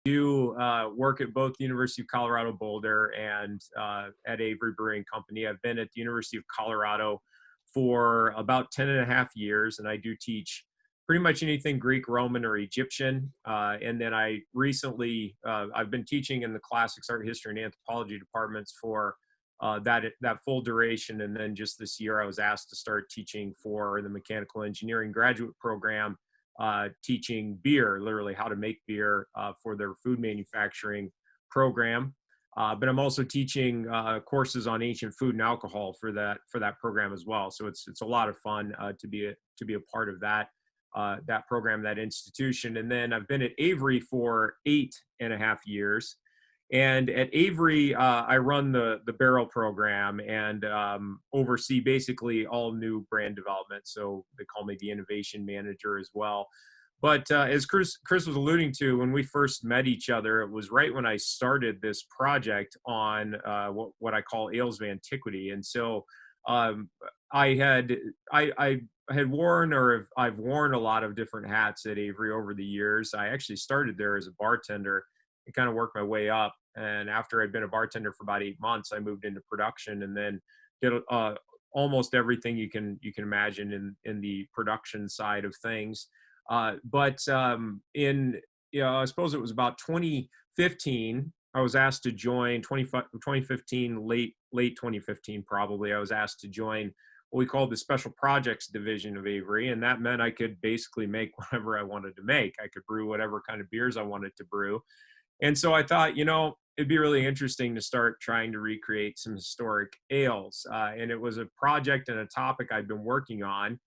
do work at both the University of Colorado Boulder and at Avery Brewing Company. I've been at the University of Colorado for about 10 and a half years, and I do teach pretty much anything Greek, Roman, or Egyptian. And then I recently, I've been teaching in the classics, art history, and anthropology departments for that full duration. And then just this year, I was asked to start teaching for the mechanical engineering graduate program, teaching beer, literally how to make beer for their food manufacturing program. But I'm also teaching courses on ancient food and alcohol for that program as well. So it's a lot of fun to be a part of that program, that institution. And then I've been at Avery for 8.5 years. And at Avery, I run the barrel program and oversee basically all new brand development. So they call me the innovation manager as well. But as Chris was alluding to, when we first met each other, it was right when I started this project on what I call ales of antiquity. And so I had worn, or I've worn a lot of different hats at Avery over the years. I actually started there as a bartender and kind of worked my way up. And after I'd been a bartender for about 8 months, I moved into production and then did almost everything you can imagine in the production side of things. But I suppose it was about 2015, I was asked to join 2015, late 2015, probably. I was asked to join what we called the special projects division of Avery. And that meant I could basically make whatever I wanted to make. I could brew whatever kind of beers I wanted to brew. And so I thought, it'd be really interesting to start trying to recreate some historic ales. And it was a project and a topic I'd been working on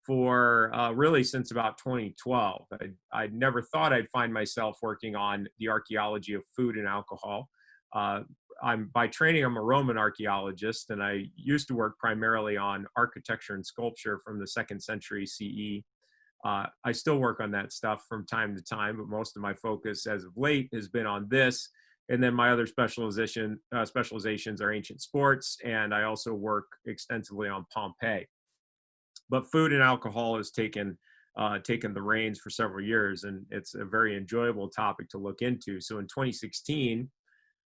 for really since about 2012. I never thought I'd find myself working on the archaeology of food and alcohol. By training, I'm a Roman archaeologist, and I used to work primarily on architecture and sculpture from the 2nd century CE. I still work on that stuff from time to time, but most of my focus as of late has been on this. And then my other specializations are ancient sports, and I also work extensively on Pompeii. But food and alcohol has taken the reins for several years, and it's a very enjoyable topic to look into. So in 2016,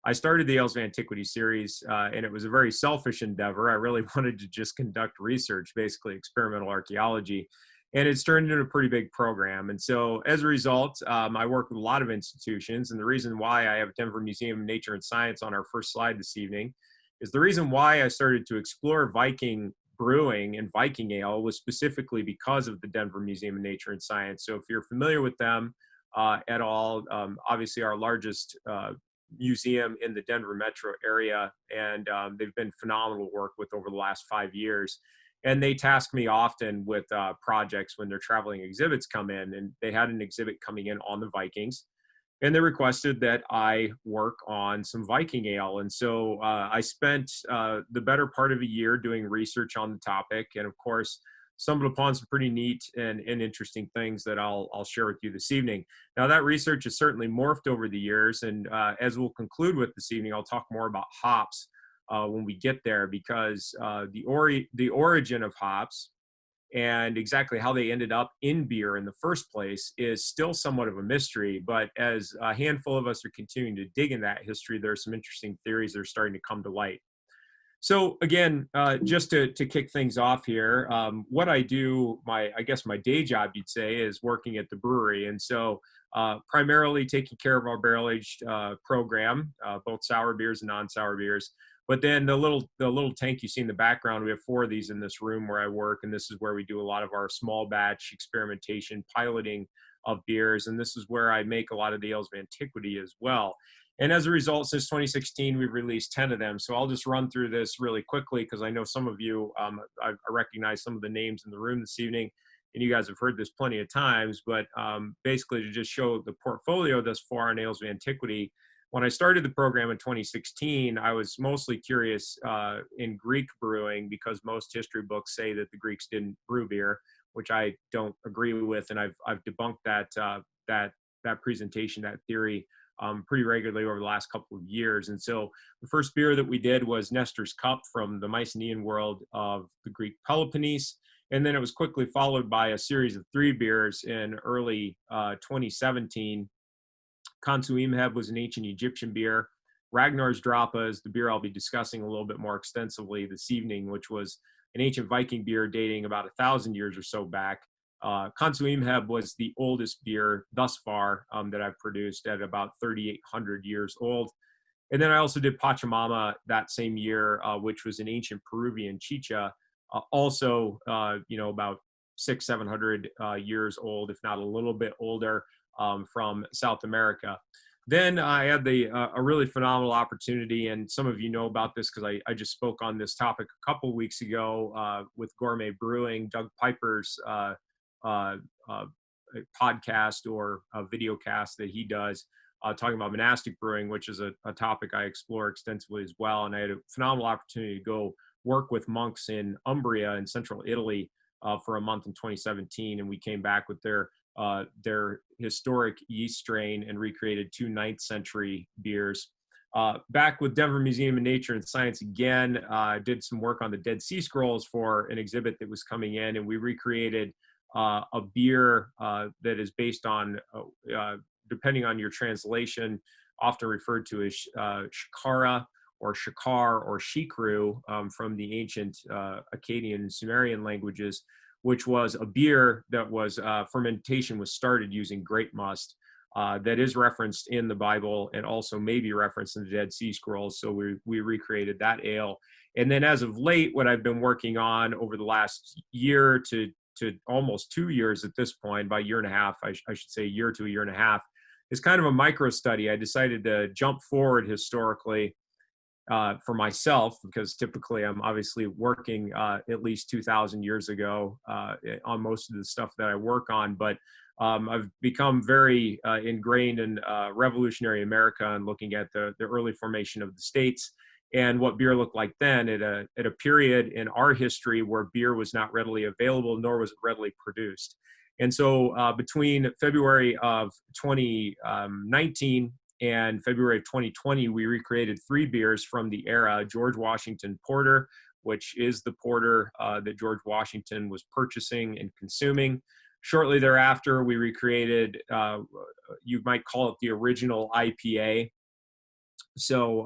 I started the Ales of Antiquity series, and it was a very selfish endeavor. I really wanted to just conduct research, basically experimental archaeology, and it's turned into a pretty big program. And so as a result, I work with a lot of institutions, and the reason why I have Denver Museum of Nature and Science on our first slide this evening is the reason why I started to explore Viking brewing and Viking ale was specifically because of the Denver Museum of Nature and Science. So if you're familiar with them at all, obviously our largest museum in the Denver metro area, and they've been phenomenal work with over the last 5 years. And they task me often with projects when their traveling exhibits come in, and they had an exhibit coming in on the Vikings. And they requested that I work on some Viking ale. And so I spent the better part of a year doing research on the topic, and of course, stumbled upon some pretty neat and interesting things that I'll share with you this evening. Now, that research has certainly morphed over the years, and as we'll conclude with this evening, I'll talk more about hops when we get there, because the origin of hops and exactly how they ended up in beer in the first place is still somewhat of a mystery. But as a handful of us are continuing to dig in that history, there are some interesting theories that are starting to come to light. So again, just to kick things off here, what I do, I guess my day job, you'd say, is working at the brewery. And so primarily taking care of our barrel-aged program, both sour beers and non-sour beers. But then the little tank you see in the background, we have 4 of these in this room where I work, and this is where we do a lot of our small batch experimentation, piloting of beers, and this is where I make a lot of the ales of antiquity as well. And as a result, since 2016, we've released 10 of them. So I'll just run through this really quickly because I know some of you, I recognize some of the names in the room this evening, and you guys have heard this plenty of times, but basically to just show the portfolio thus far on ales of antiquity. When I started the program in 2016, I was mostly curious in Greek brewing because most history books say that the Greeks didn't brew beer, which I don't agree with, and I've debunked that presentation, that theory, pretty regularly over the last couple of years. And so the first beer that we did was Nestor's Cup from the Mycenaean world of the Greek Peloponnese, and then it was quickly followed by a series of 3 beers in early 2017 Kansuimheb was an ancient Egyptian beer. Ragnar's Drapa is the beer I'll be discussing a little bit more extensively this evening, which was an ancient Viking beer dating about 1,000 years or so back. Kansuimheb was the oldest beer thus far that I've produced at about 3,800 years old. And then I also did Pachamama that same year, which was an ancient Peruvian chicha, also, about 700 years old, if not a little bit older, from South America. Then I had a really phenomenal opportunity, and some of you know about this because I just spoke on this topic a couple of weeks ago with Gourmet Brewing, Doug Piper's podcast or a video cast that he does, talking about monastic brewing, which is a topic I explore extensively as well. And I had a phenomenal opportunity to go work with monks in Umbria in central Italy for a month in 2017. And we came back with their historic yeast strain and recreated 2 9th century beers. Back with Denver Museum of Nature and Science again, did some work on the Dead Sea Scrolls for an exhibit that was coming in, and we recreated a beer that is based on, depending on your translation, often referred to as shikara or shikar or shikru from the ancient Akkadian and Sumerian languages, which was a beer that was fermentation was started using grape must that is referenced in the Bible and also maybe referenced in the Dead Sea Scrolls. So we recreated that ale. And then as of late, what I've been working on over the last year to almost 2 years at this point, by a year and a half, I should say a year to a year and a half, is kind of a micro study. I decided to jump forward historically for myself, because typically I'm obviously working at least 2,000 years ago on most of the stuff that I work on. But I've become very ingrained in revolutionary America and looking at the early formation of the states and what beer looked like then at a period in our history where beer was not readily available, nor was it readily produced. And so between February of 2019 and February of 2020, we recreated 3 beers from the era: George Washington Porter, which is the porter that George Washington was purchasing and consuming. Shortly thereafter, we recreated, you might call it the original IPA. So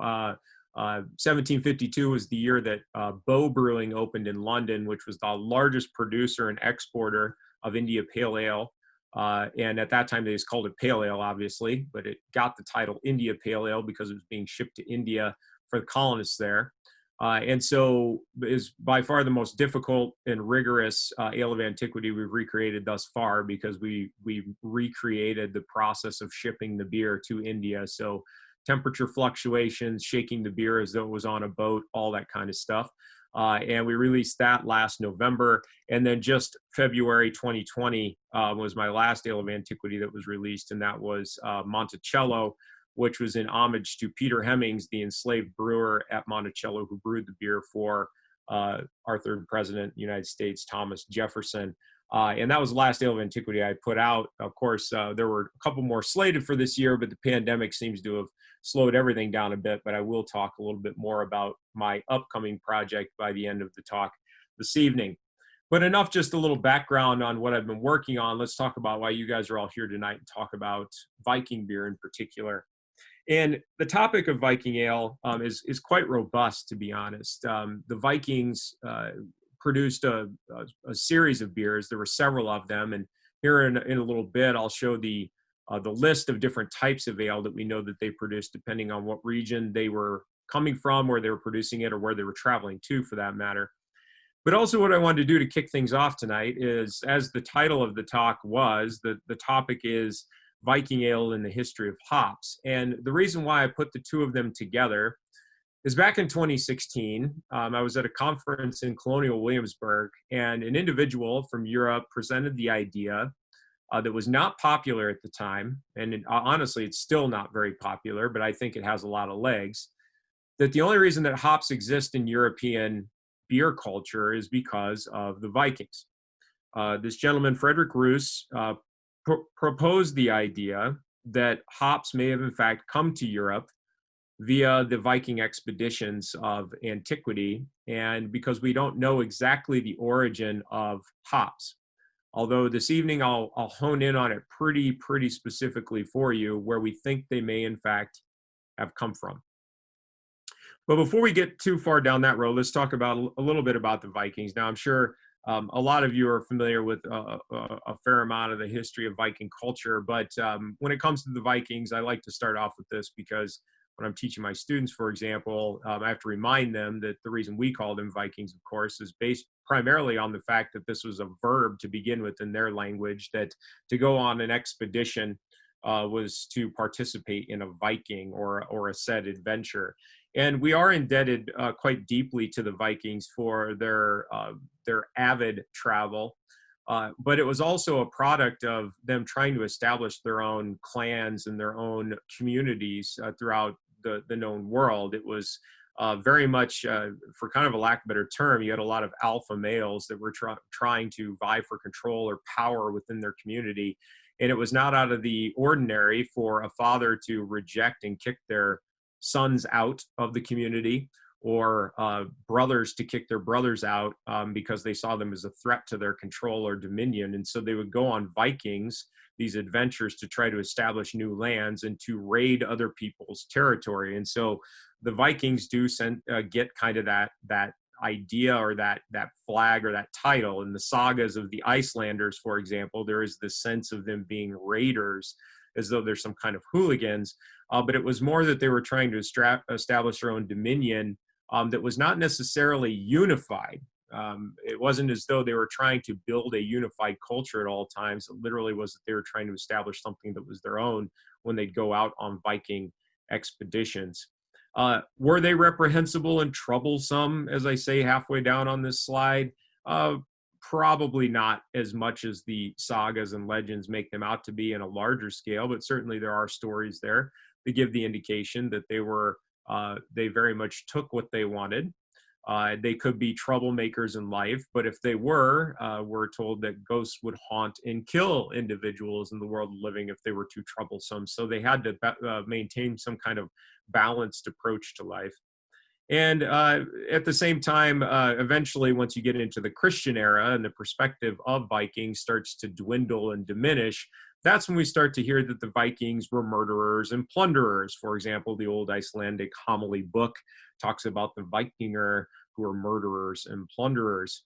1752 was the year that Bow Brewing opened in London, which was the largest producer and exporter of India Pale Ale. And at that time, they just called it Pale Ale, obviously, but it got the title India Pale Ale because it was being shipped to India for the colonists there. And so is by far the most difficult and rigorous ale of antiquity we've recreated thus far, because we recreated the process of shipping the beer to India. So temperature fluctuations, shaking the beer as though it was on a boat, all that kind of stuff. And we released that last November. And then just February 2020 was my last ale of antiquity that was released, and that was Monticello, which was in homage to Peter Hemmings, the enslaved brewer at Monticello, who brewed the beer for our third president of the United States, Thomas Jefferson. And that was the last ale of antiquity I put out. Of course, there were a couple more slated for this year, but the pandemic seems to have slowed everything down a bit. But I will talk a little bit more about my upcoming project by the end of the talk this evening. But enough just a little background on what I've been working on. Let's talk about why you guys are all here tonight and talk about Viking beer in particular. And the topic of Viking ale is quite robust, to be honest. The Vikings produced a series of beers. There were several of them, and here in a little bit, I'll show the list of different types of ale that we know that they produced, depending on what region they were coming from, where they were producing it, or where they were traveling to, for that matter. But also, what I wanted to do to kick things off tonight is, as the title of the talk was, the topic is Viking ale in the history of hops. And the reason why I put the two of them together is back in 2016, I was at a conference in Colonial Williamsburg, and an individual from Europe presented the idea that was not popular at the time, and honestly, it's still not very popular, but I think it has a lot of legs, that the only reason that hops exist in European beer culture is because of the Vikings. This gentleman, Frederick Roos, proposed the idea that hops may have in fact come to Europe via the Viking expeditions of antiquity, and because we don't know exactly the origin of hops. Although this evening I'll hone in on it pretty specifically for you, where we think they may in fact have come from. But before we get too far down that road, let's talk about a little bit about the Vikings. Now, I'm sure a lot of you are familiar with a fair amount of the history of Viking culture, but when it comes to the Vikings, I like to start off with this because when I'm teaching my students, for example, I have to remind them that the reason we call them Vikings, of course, is based primarily on the fact that this was a verb to begin with in their language, that to go on an expedition was to participate in a Viking or a said adventure. And we are indebted quite deeply to the Vikings for their avid travel. But it was also a product of them trying to establish their own clans and their own communities throughout the known world. It was very much, for kind of a lack of a better term, you had a lot of alpha males that were trying to vie for control or power within their community. And it was not out of the ordinary for a father to reject and kick their sons out of the community, or brothers to kick their brothers out because they saw them as a threat to their control or dominion. And so they would go on Vikings, these adventures, to try to establish new lands and to raid other people's territory. And so the Vikings do get kind of that idea or that flag or that title. In the sagas of the Icelanders, for example, there is this sense of them being raiders, as though there's some kind of hooligans. But it was more that they were trying to establish their own dominion that was not necessarily unified. It wasn't as though they were trying to build a unified culture at all times. It literally was that they were trying to establish something that was their own when they'd go out on Viking expeditions. Were they reprehensible and troublesome, as I say halfway down on this slide? Probably not as much as the sagas and legends make them out to be in a larger scale, but certainly there are stories there that give the indication that they very much took what they wanted. They could be troublemakers in life, but if they we're told that ghosts would haunt and kill individuals in the world of living if they were too troublesome. So they had to maintain some kind of balanced approach to life. And at the same time, eventually, once you get into the Christian era and the perspective of Vikings starts to dwindle and diminish, that's when we start to hear that the Vikings were murderers and plunderers. For example, the old Icelandic homily book talks about the Vikinger who were murderers and plunderers.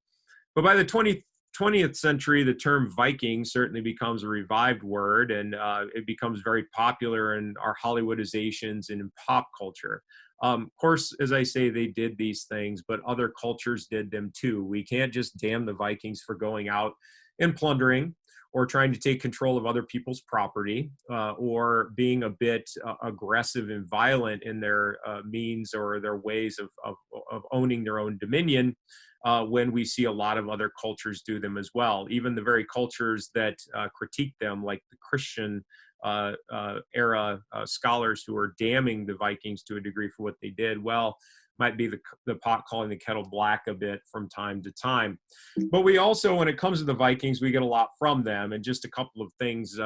But by the 20th century, the term Viking certainly becomes a revived word, and it becomes very popular in our Hollywoodizations and in pop culture. Of course, as I say, they did these things, but other cultures did them too. We can't just damn the Vikings for going out and plundering or trying to take control of other people's property or being a bit aggressive and violent in their means or their ways of owning their own dominion when we see a lot of other cultures do them as well. Even the very cultures that critique them, like the Christian era scholars who are damning the Vikings to a degree for what they did, well, might be the pot calling the kettle black a bit from time to time. But we also, when it comes to the Vikings, we get a lot from them. And just a couple of things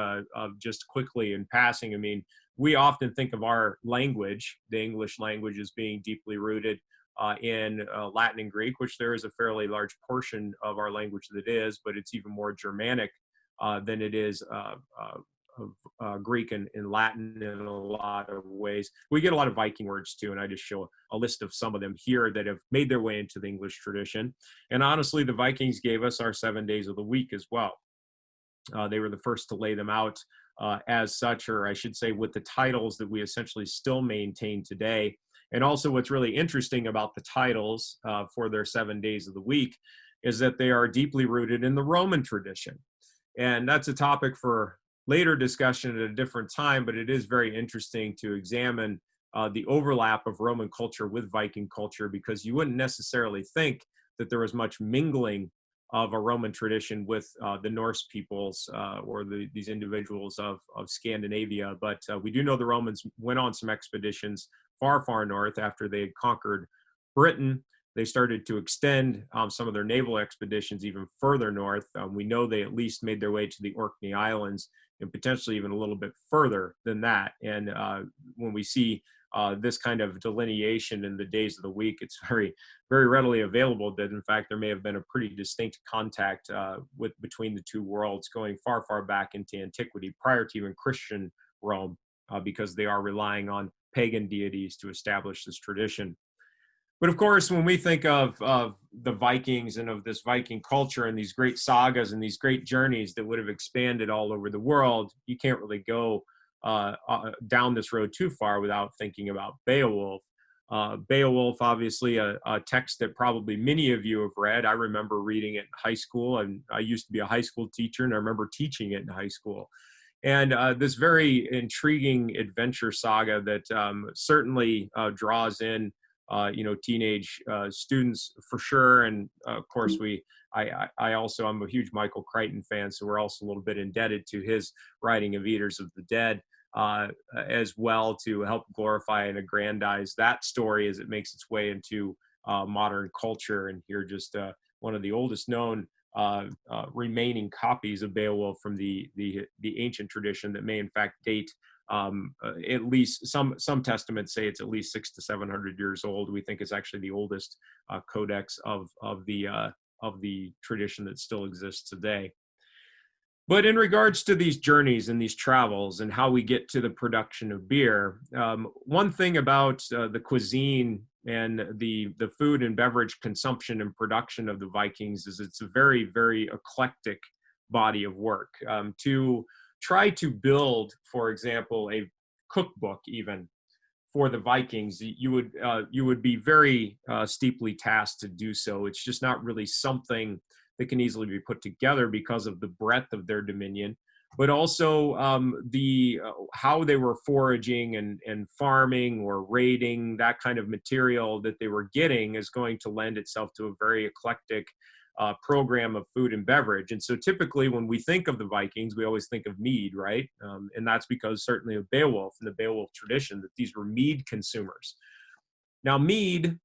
just quickly in passing. I mean, we often think of our language, the English language, as being deeply rooted in Latin and Greek, which there is a fairly large portion of our language that is, but it's even more Germanic than it is Greek and Latin in a lot of ways. We get a lot of Viking words too, and I just show a list of some of them here that have made their way into the English tradition. And honestly, the Vikings gave us our 7 days of the week as well. They were the first to lay them out as such, or I should say with the titles that we essentially still maintain today. And also what's really interesting about the titles for their 7 days of the week is that they are deeply rooted in the Roman tradition. And that's a topic for later discussion at a different time, but it is very interesting to examine the overlap of Roman culture with Viking culture, because you wouldn't necessarily think that there was much mingling of a Roman tradition with the Norse peoples or these individuals of Scandinavia. But we do know the Romans went on some expeditions far north after they had conquered Britain. They started to extend some of their naval expeditions even further north. We know they at least made their way to the Orkney Islands and potentially even a little bit further than that. And when we see this kind of delineation in the days of the week. It's very, very readily available that, in fact, there may have been a pretty distinct contact between the two worlds going far, far back into antiquity, prior to even Christian Rome, because they are relying on pagan deities to establish this tradition. But of course, when we think of the Vikings and of this Viking culture and these great sagas and these great journeys that would have expanded all over the world, you can't really go down this road too far without thinking about Beowulf. Beowulf, obviously a text that probably many of you have read. I remember reading it in high school, and I used to be a high school teacher, and I remember teaching it in high school. And this very intriguing adventure saga that certainly draws in teenage students for sure. And of course, I also, I'm a huge Michael Crichton fan, so we're also a little bit indebted to his writing of Eaters of the Dead as well, to help glorify and aggrandize that story as it makes its way into modern culture. And here, just one of the oldest known remaining copies of Beowulf from the ancient tradition that may in fact date at least some testaments say it's at least 600 to 700 years old. We think it's actually the oldest codex of the tradition that still exists today. But in regards to these journeys and these travels and how we get to the production of beer, one thing about the cuisine and the food and beverage consumption and production of the Vikings is it's a very, very eclectic body of work. To try to build, for example, a cookbook even for the Vikings, you would be very steeply tasked to do so. It's just not really something that can easily be put together because of the breadth of their dominion, but also how they were foraging and farming or raiding, that kind of material that they were getting is going to lend itself to a very eclectic program of food and beverage. And so typically when we think of the Vikings, we always think of mead, right? And that's because certainly of Beowulf and the Beowulf tradition, that these were mead consumers. Now, mead,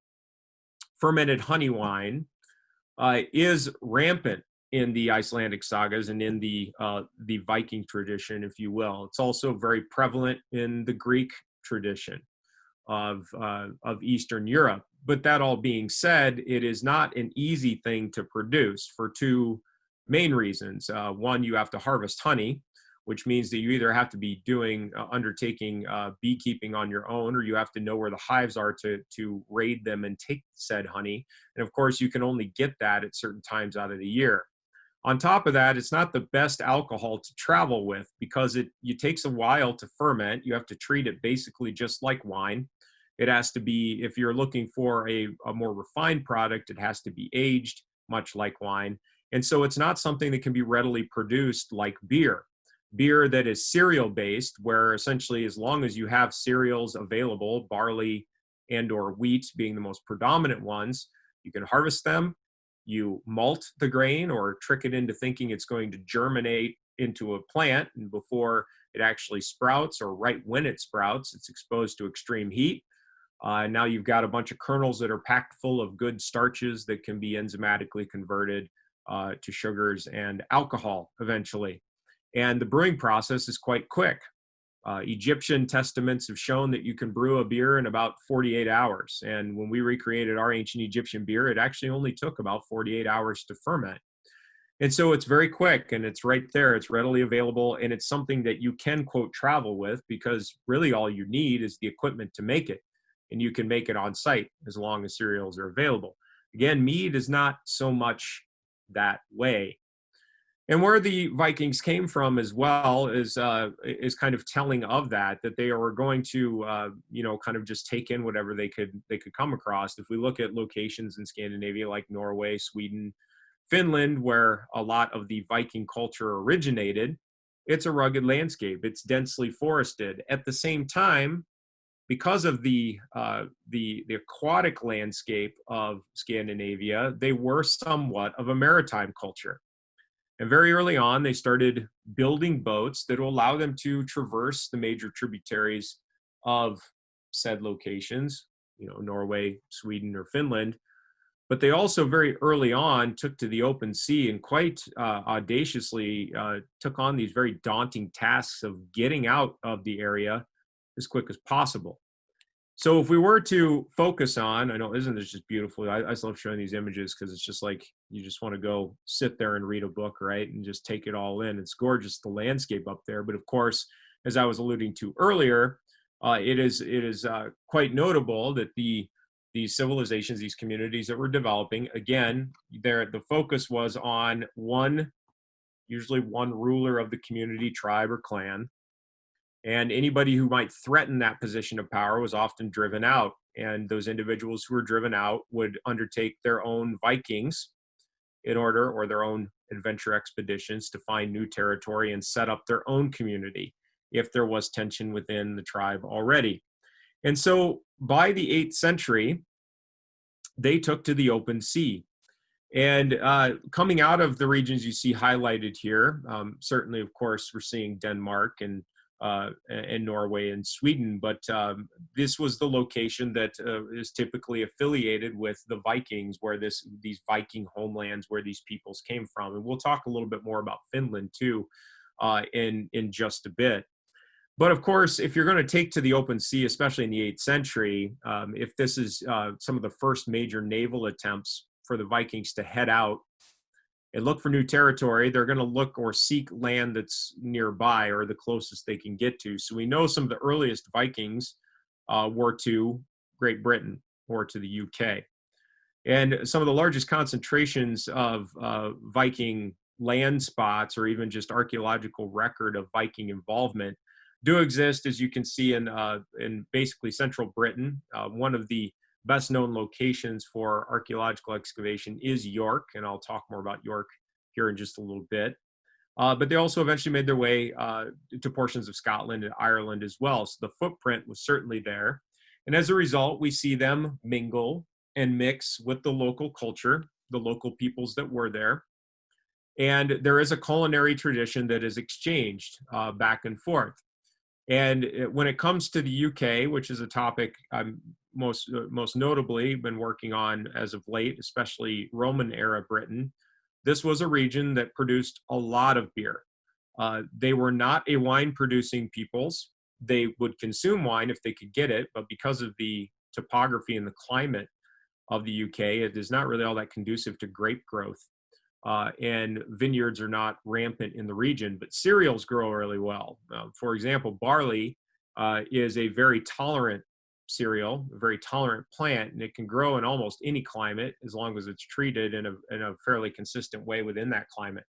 fermented honey wine, is rampant in the Icelandic sagas and in the Viking tradition, if you will. It's also very prevalent in the Greek tradition of Eastern Europe. But that all being said, it is not an easy thing to produce for two main reasons. One, you have to harvest honey, which means that you either have to be undertaking beekeeping on your own, or you have to know where the hives are to raid them and take said honey. And of course, you can only get that at certain times out of the year. On top of that, it's not the best alcohol to travel with because it takes a while to ferment. You have to treat it basically just like wine. It has to be, if you're looking for a more refined product, it has to be aged, much like wine. And so it's not something that can be readily produced like beer. Beer that is cereal-based, where essentially as long as you have cereals available, barley and or wheat being the most predominant ones, you can harvest them, you malt the grain or trick it into thinking it's going to germinate into a plant, and before it actually sprouts or right when it sprouts, it's exposed to extreme heat. Now you've got a bunch of kernels that are packed full of good starches that can be enzymatically converted to sugars and alcohol eventually. And the brewing process is quite quick. Egyptian testaments have shown that you can brew a beer in about 48 hours. And when we recreated our ancient Egyptian beer, it actually only took about 48 hours to ferment. And so it's very quick and it's right there. It's readily available. And it's something that you can, quote, travel with, because really all you need is the equipment to make it. And you can make it on site as long as cereals are available. Again, mead is not so much that way. And where the Vikings came from as well is kind of telling of that they were going to, kind of just take in whatever they could come across. If we look at locations in Scandinavia like Norway, Sweden, Finland, where a lot of the Viking culture originated, it's a rugged landscape. It's densely forested. At the same time, because of the aquatic landscape of Scandinavia, they were somewhat of a maritime culture. And very early on, they started building boats that will allow them to traverse the major tributaries of said locations, Norway, Sweden, or Finland. But they also very early on took to the open sea and quite audaciously took on these very daunting tasks of getting out of the area as quick as possible. So if we were to focus on, I know, isn't this just beautiful? I just love showing these images because it's just like you just want to go sit there and read a book, right? And just take it all in. It's gorgeous, the landscape up there. But of course, as I was alluding to earlier, it is quite notable that these civilizations, these communities that were developing, again, the focus was on usually one ruler of the community, tribe, or clan. And anybody who might threaten that position of power was often driven out. And those individuals who were driven out would undertake their own Vikings or their own adventure expeditions to find new territory and set up their own community if there was tension within the tribe already. And so by the 8th century, they took to the open sea. And coming out of the regions you see highlighted here, certainly, of course, we're seeing Denmark and Norway and Sweden, but this was the location that is typically affiliated with the Vikings, where these Viking homelands where these peoples came from. And we'll talk a little bit more about Finland too in just a bit. But of course, if you're going to take to the open sea, especially in the 8th century, if this is some of the first major naval attempts for the Vikings to head out and look for new territory, they're going to look or seek land that's nearby or the closest they can get to. So we know some of the earliest Vikings were to Great Britain or to the UK. And some of the largest concentrations of Viking land spots, or even just archaeological record of Viking involvement, do exist, as you can see in basically central Britain. One of the best known locations for archaeological excavation is York, and I'll talk more about York here in just a little bit. But they also eventually made their way to portions of Scotland and Ireland as well. So the footprint was certainly there. And as a result, we see them mingle and mix with the local culture, the local peoples that were there. And there is a culinary tradition that is exchanged back and forth. And when it comes to the UK, which is a topic I'm most notably been working on as of late, especially Roman era Britain, this was a region that produced a lot of beer. They were not a wine producing peoples. They would consume wine if they could get it, but because of the topography and the climate of the UK, it is not really all that conducive to grape growth. And vineyards are not rampant in the region, but cereals grow really well. For example, barley is a very tolerant cereal, a very tolerant plant, and it can grow in almost any climate as long as it's treated in a fairly consistent way within that climate.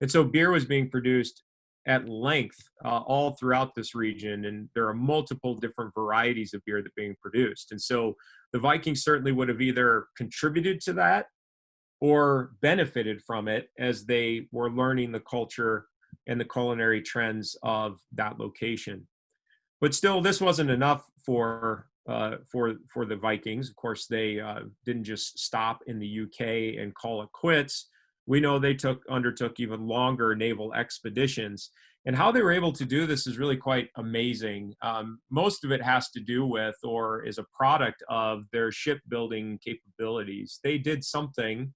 And so beer was being produced at length all throughout this region, and there are multiple different varieties of beer that are being produced. And so the Vikings certainly would have either contributed to that or benefited from it as they were learning the culture and the culinary trends of that location. But still, this wasn't enough for the Vikings. Of course, they didn't just stop in the UK and call it quits. We know they undertook even longer naval expeditions. And how they were able to do this is really quite amazing. Most of it has to do with, or is a product of, their shipbuilding capabilities. They did something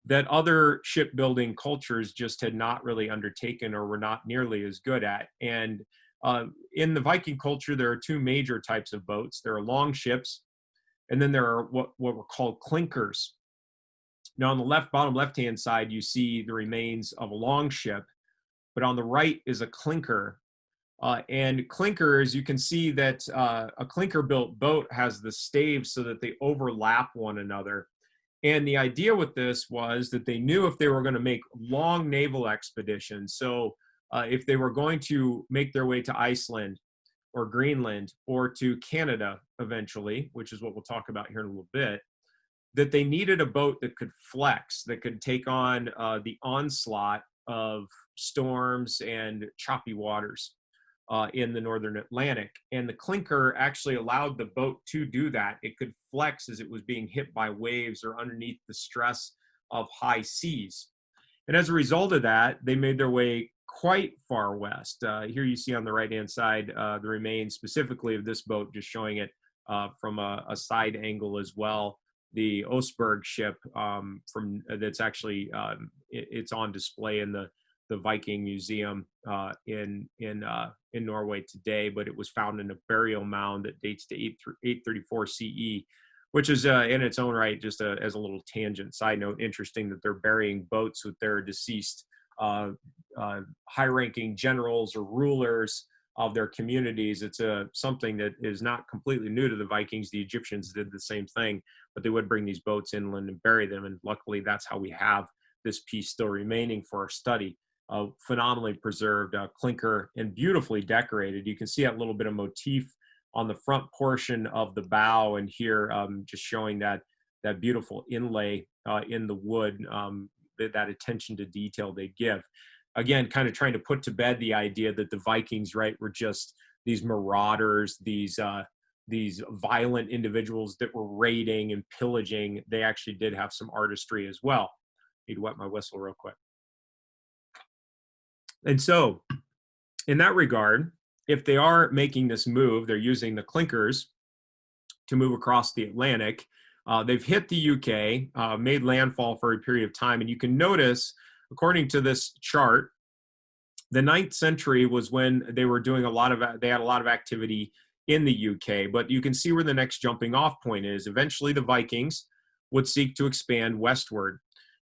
that other shipbuilding cultures just had not really undertaken or were not nearly as good at. And in the Viking culture, there are two major types of boats. There are longships, and then there are what were called clinkers. Now, on the bottom left-hand side, you see the remains of a longship, but on the right is a clinker. And clinkers, you can see that a clinker-built boat has the staves so that they overlap one another. And the idea with this was that they knew if they were going to make long naval expeditions, so if they were going to make their way to Iceland or Greenland or to Canada eventually, which is what we'll talk about here in a little bit, that they needed a boat that could flex, that could take on the onslaught of storms and choppy waters in the northern Atlantic. And the clinker actually allowed the boat to do that. It could flex as it was being hit by waves or underneath the stress of high seas. And as a result of that, they made their way quite far west. Here you see on the right-hand side the remains specifically of this boat, just showing it from a side angle as well. The Oseberg ship that's actually, it's on display in the the Viking Museum in Norway today, but it was found in a burial mound that dates to 834 CE, which is in its own right, just as a little tangent side note, interesting that they're burying boats with their deceased high-ranking generals or rulers of their communities. It's something that is not completely new to the Vikings. The Egyptians did the same thing, but they would bring these boats inland and bury them. And luckily, that's how we have this piece still remaining for our study. Phenomenally preserved, clinker, and beautifully decorated. You can see that little bit of motif on the front portion of the bow, and here just showing that beautiful inlay in the wood, that attention to detail they give. Again, kind of trying to put to bed the idea that the Vikings, right, were just these marauders, these violent individuals that were raiding and pillaging. They actually did have some artistry as well. Need to wet my whistle real quick. And so, in that regard, if they are making this move, they're using the clinkers to move across the Atlantic. They've hit the UK, made landfall for a period of time, and you can notice, according to this chart, the 9th century was when they were doing they had a lot of activity in the UK, but you can see where the next jumping off point is. Eventually, the Vikings would seek to expand westward,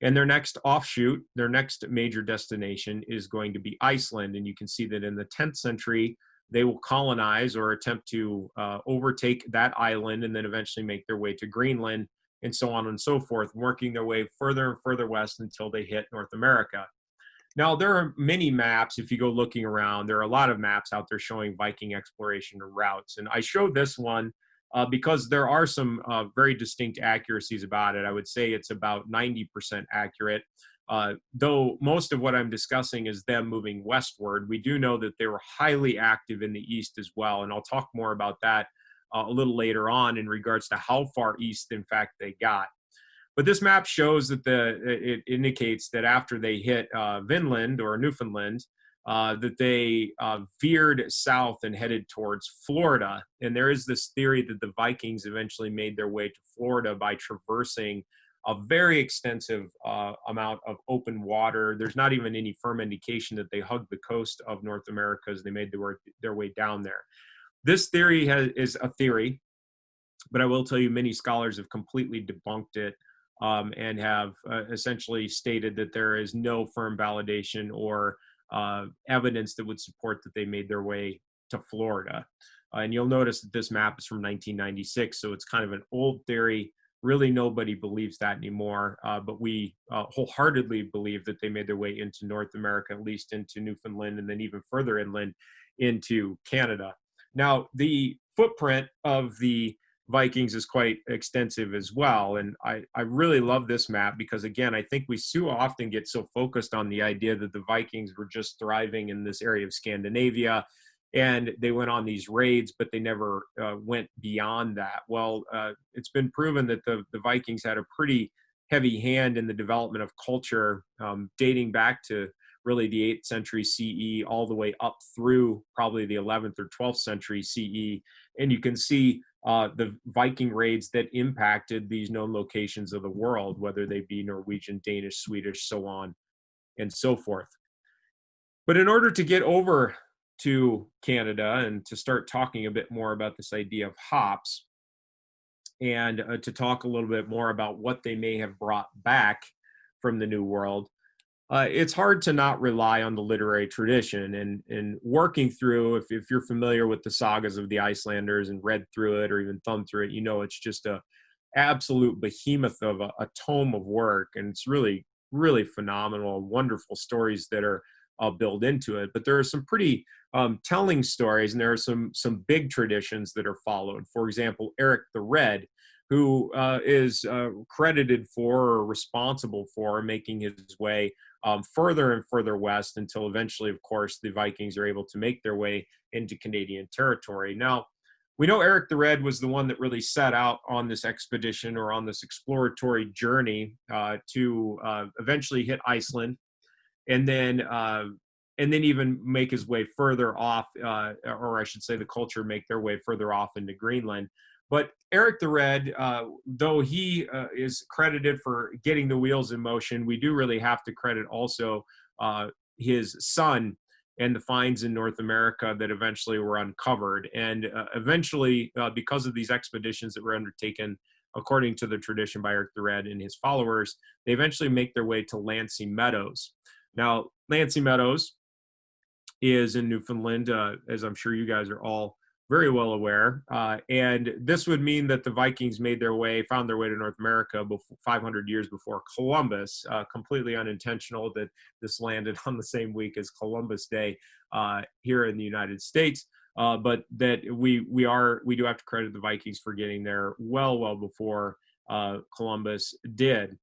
and their next offshoot, their next major destination is going to be Iceland, and you can see that in the 10th century, they will colonize or attempt to overtake that island and then eventually make their way to Greenland and so on and so forth, working their way further and further west until they hit North America. Now, there are many maps. If you go looking around, there are a lot of maps out there showing Viking exploration routes. And I showed this one because there are some very distinct accuracies about it. I would say it's about 90% accurate. Though most of what I'm discussing is them moving westward, we do know that they were highly active in the east as well. And I'll talk more about that a little later on in regards to how far east, in fact, they got. But this map shows that it indicates that after they hit Vinland or Newfoundland, that they veered south and headed towards Florida. And there is this theory that the Vikings eventually made their way to Florida by traversing a very extensive amount of open water. There's not even any firm indication that they hugged the coast of North America as they made their way down there. This theory is a theory, but I will tell you many scholars have completely debunked it and have essentially stated that there is no firm validation or evidence that would support that they made their way to Florida. And you'll notice that this map is from 1996, so it's kind of an old theory. Really, nobody believes that anymore, but we wholeheartedly believe that they made their way into North America, at least into Newfoundland, and then even further inland into Canada. Now, the footprint of the Vikings is quite extensive as well, and I really love this map because, again, I think we so often get so focused on the idea that the Vikings were just thriving in this area of Scandinavia, and they went on these raids, but they never went beyond that. Well, it's been proven that the Vikings had a pretty heavy hand in the development of culture dating back to really the 8th century CE all the way up through probably the 11th or 12th century CE. And you can see the Viking raids that impacted these known locations of the world, whether they be Norwegian, Danish, Swedish, so on and so forth. But in order to get over to Canada and to start talking a bit more about this idea of hops and to talk a little bit more about what they may have brought back from the New World, it's hard to not rely on the literary tradition and working through, if you're familiar with the sagas of the Icelanders and read through it or even thumbed through it, you know it's just a absolute behemoth of a tome of work, and it's really, really phenomenal, wonderful stories that are built into it. But there are some pretty telling stories, and there are some big traditions that are followed. For example, Erik the Red, who is credited for or responsible for making his way further and further west until eventually, of course, the Vikings are able to make their way into Canadian territory. Now, we know Erik the Red was the one that really set out on this expedition or on this exploratory journey to eventually hit Iceland, and then even make his way further off, or I should say the culture make their way further off into Greenland. But Erik the Red, though he is credited for getting the wheels in motion, we do really have to credit also his son and the finds in North America that eventually were uncovered. And eventually, because of these expeditions that were undertaken, according to the tradition by Erik the Red and his followers, they eventually make their way to L'Anse Aux Meadows. Now, L'Anse Aux Meadows is in Newfoundland, as I'm sure you guys are all very well aware. And this would mean that the Vikings found their way to North America 500 years before Columbus. Completely unintentional that this landed on the same week as Columbus Day here in the United States. But that we do have to credit the Vikings for getting there well before Columbus did.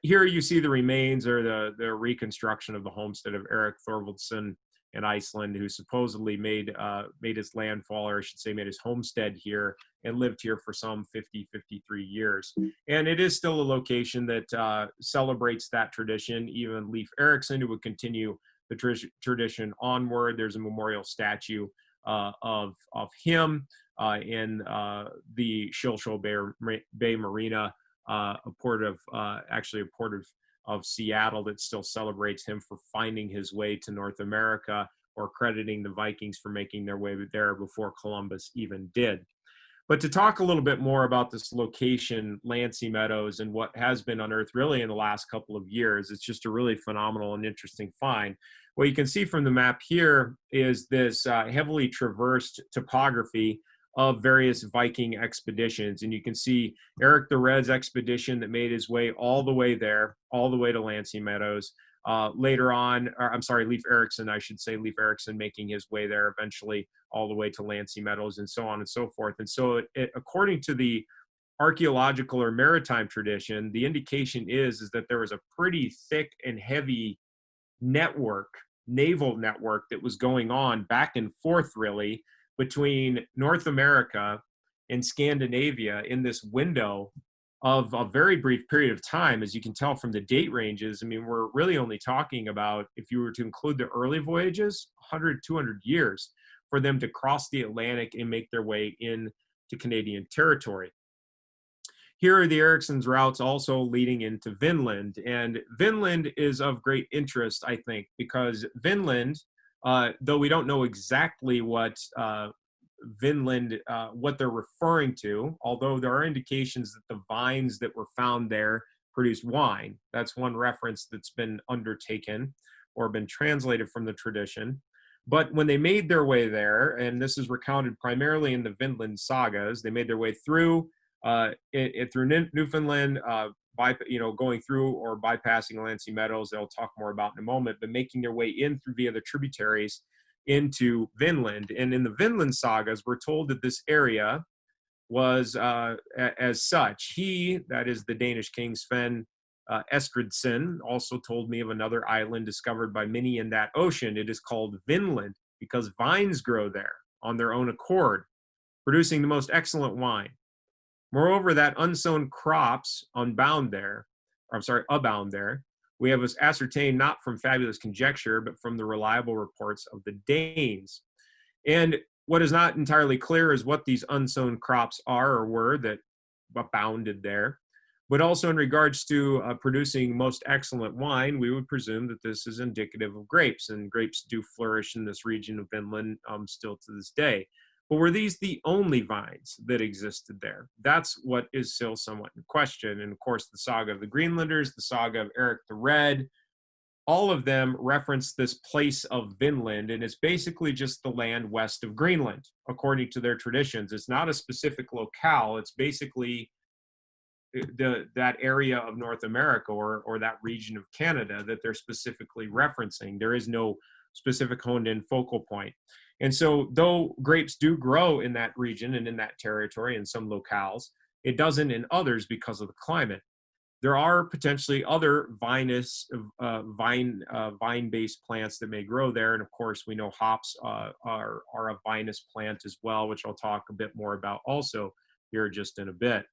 Here you see the remains or the reconstruction of the homestead of Erik Thorvaldsson in Iceland, who supposedly made his landfall, or I should say made his homestead here and lived here for some 53 years. And it is still a location that celebrates that tradition. Even Leif Eiriksson, who would continue the tradition onward. There's a memorial statue of him in the Shilshole Bay Marina, a port of Seattle that still celebrates him for finding his way to North America, or crediting the Vikings for making their way there before Columbus even did. But to talk a little bit more about this location, L'Anse Aux Meadows, and what has been unearthed really in the last couple of years, it's just a really phenomenal and interesting find. What you can see from the map here is this heavily traversed topography of various Viking expeditions. And you can see Erik the Red's expedition that made his way all the way there, all the way to L'Anse Aux Meadows. Later on, Leif Eiriksson, I should say, Leif Eiriksson making his way there eventually all the way to L'Anse Aux Meadows, and so on and so forth. And so according to the archaeological or maritime tradition, the indication is that there was a pretty thick and heavy naval network that was going on back and forth really between North America and Scandinavia in this window of a very brief period of time. As you can tell from the date ranges, I mean, we're really only talking about, if you were to include the early voyages, 100, 200 years for them to cross the Atlantic and make their way into Canadian territory. Here are the Eiriksson's routes also leading into Vinland. And Vinland is of great interest, I think, because Vinland, though we don't know exactly what Vinland, what they're referring to, although there are indications that the vines that were found there produce wine. That's one reference that's been undertaken or been translated from the tradition. But when they made their way there, and this is recounted primarily in the Vinland Sagas, they made their way through through Newfoundland, going through or bypassing L'Anse Aux Meadows, they'll talk more about in a moment, but making their way in through via the tributaries into Vinland. And in the Vinland Sagas, we're told that this area was as such. He, that is the Danish king Sven Estridsson, also told me of another island discovered by many in that ocean. It is called Vinland because vines grow there on their own accord, producing the most excellent wine. Moreover, that unsown crops abound there. We have ascertained not from fabulous conjecture, but from the reliable reports of the Danes. And what is not entirely clear is what these unsown crops are or were that abounded there. But also in regards to producing most excellent wine, we would presume that this is indicative of grapes, and grapes do flourish in this region of Vinland still to this day. But were these the only vines that existed there? That's what is still somewhat in question. And of course, the saga of the Greenlanders, the saga of Erik the Red, all of them reference this place of Vinland, and it's basically just the land west of Greenland, according to their traditions. It's not a specific locale. It's basically that area of North America or that region of Canada that they're specifically referencing. There is no specific honed-in focal point. And so though grapes do grow in that region and in that territory in some locales, it doesn't in others because of the climate. There are potentially other vine-based plants that may grow there. And of course, we know hops are a vinous plant as well, which I'll talk a bit more about also here just in a bit.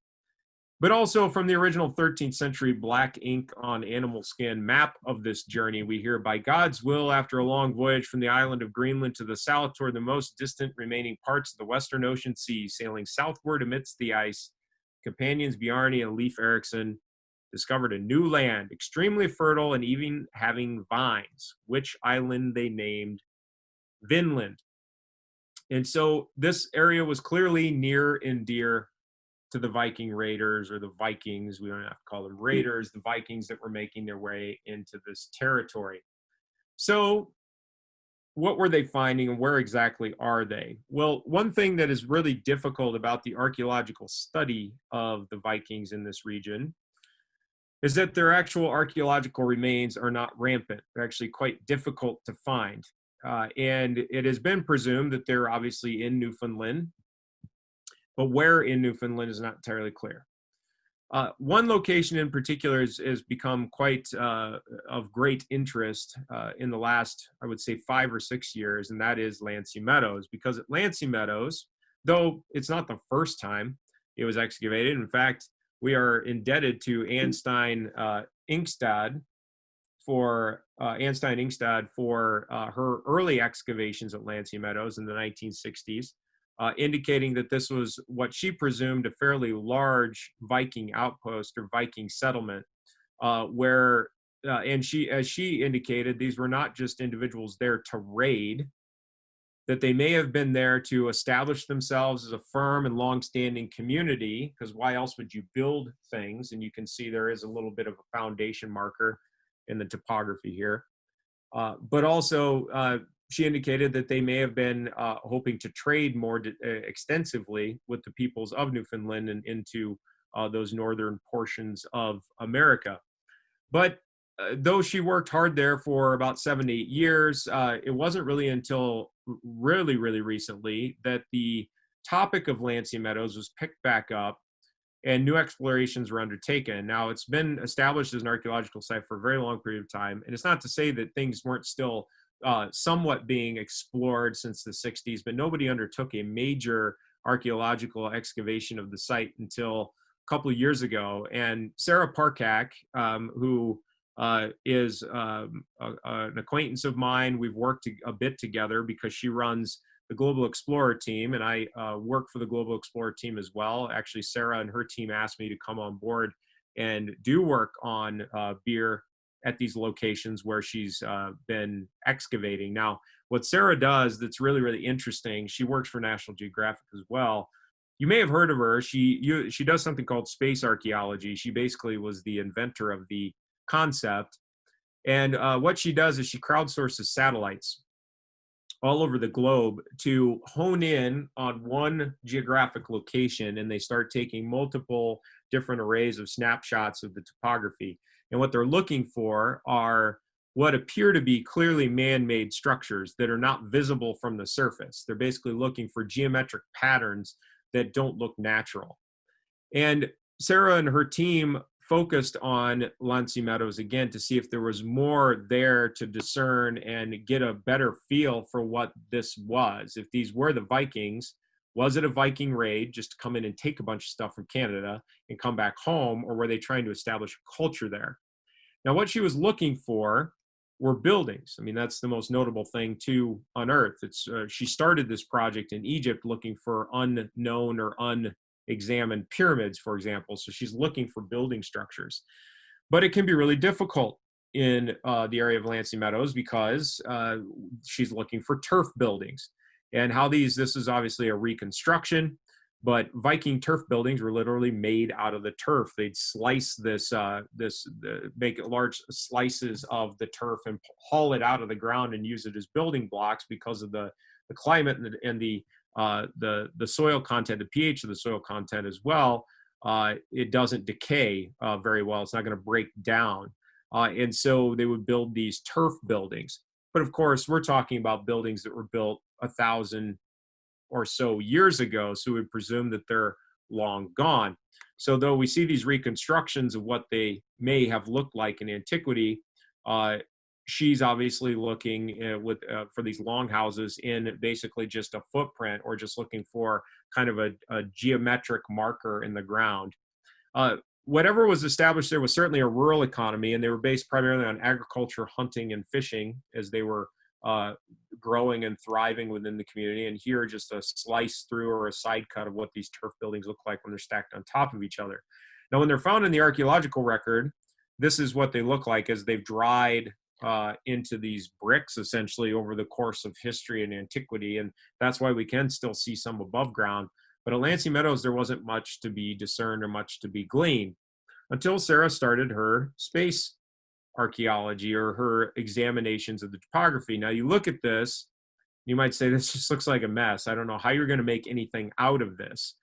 But also from the original 13th century black ink on animal skin map of this journey, we hear, by God's will, after a long voyage from the island of Greenland to the south toward the most distant remaining parts of the Western Ocean Sea, sailing southward amidst the ice, companions Bjarni and Leif Eiriksson discovered a new land, extremely fertile and even having vines, which island they named Vinland. And so this area was clearly near and dear to the Viking raiders, or the Vikings. We don't have to call them raiders, the Vikings that were making their way into this territory. So what were they finding, and where exactly are they? Well, one thing that is really difficult about the archaeological study of the Vikings in this region is that their actual archaeological remains are not rampant. They're actually quite difficult to find. And it has been presumed that they're obviously in Newfoundland, but where in Newfoundland is not entirely clear. One location in particular has become quite of great interest in the last, I would say, 5 or 6 years, and that is L'Anse Aux Meadows. Because at L'Anse Aux Meadows, though it's not the first time it was excavated, in fact, we are indebted to Anstein Ingstad for her early excavations at L'Anse Aux Meadows in the 1960s. Indicating that this was what she presumed a fairly large Viking outpost or Viking settlement, where, and as she indicated, these were not just individuals there to raid, that they may have been there to establish themselves as a firm and long-standing community, because why else would you build things? And you can see there is a little bit of a foundation marker in the topography here. But also, she indicated that they may have been hoping to trade more extensively with the peoples of Newfoundland and into those northern portions of America. But though she worked hard there for about 7 to 8 years, it wasn't really until really recently that the topic of L'Anse Aux Meadows was picked back up and new explorations were undertaken. Now, it's been established as an archaeological site for a very long period of time, and it's not to say that things weren't still somewhat being explored since the 60s, but nobody undertook a major archaeological excavation of the site until a couple of years ago. And Sarah Parkak, who is an acquaintance of mine, we've worked a bit together because she runs the Global Explorer team, and I work for the Global Explorer team as well. Actually, Sarah and her team asked me to come on board and do work on beer at these locations where she's been excavating. Now, what Sarah does that's really interesting, she works for National Geographic as well. You may have heard of her. She does something called space archaeology. She basically was the inventor of the concept. And what she does is she crowdsources satellites all over the globe to hone in on one geographic location, and they start taking multiple different arrays of snapshots of the topography. And what they're looking for are what appear to be clearly man-made structures that are not visible from the surface. They're basically looking for geometric patterns that don't look natural. And Sarah and her team focused on L'Anse Aux Meadows again to see if there was more there to discern and get a better feel for what this was. If these were the Vikings, was it a Viking raid just to come in and take a bunch of stuff from Canada and come back home, or were they trying to establish a culture there? Now, what she was looking for were buildings. I mean, that's the most notable thing to unearth. She started this project in Egypt looking for unknown or unexamined pyramids, for example. So she's looking for building structures. But it can be really difficult in the area of L'Anse Aux Meadows because she's looking for turf buildings. And this is obviously a reconstruction, but Viking turf buildings were literally made out of the turf. They'd slice make large slices of the turf and haul it out of the ground and use it as building blocks because of the climate and the soil content, the pH of the soil content as well. It doesn't decay very well. It's not going to break down. And so they would build these turf buildings. But of course, we're talking about buildings that were built 1,000 or so years ago, so we presume that they're long gone. So though we see these reconstructions of what they may have looked like in antiquity, she's obviously looking for these longhouses in basically just a footprint, or just looking for kind of a geometric marker in the ground. Whatever was established there was certainly a rural economy, and they were based primarily on agriculture, hunting, and fishing as they were growing and thriving within the community. And here, just a slice through or a side cut of what these turf buildings look like when they're stacked on top of each other. Now, when they're found in the archaeological record, this is what they look like as they've dried into these bricks essentially over the course of history and antiquity. And that's why we can still see some above ground. But at L'Anse Aux Meadows, there wasn't much to be discerned or much to be gleaned until Sarah started her space archaeology or her examinations of the topography. Now, you look at this, you might say, this just looks like a mess. I don't know how you're going to make anything out of this.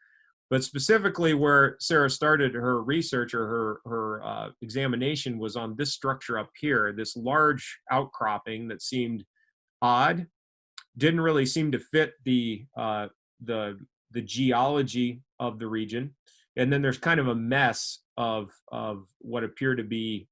But specifically where Sarah started her research or her examination was on this structure up here, this large outcropping that seemed odd, didn't really seem to fit the geology of the region. And then there's kind of a mess of what appear to be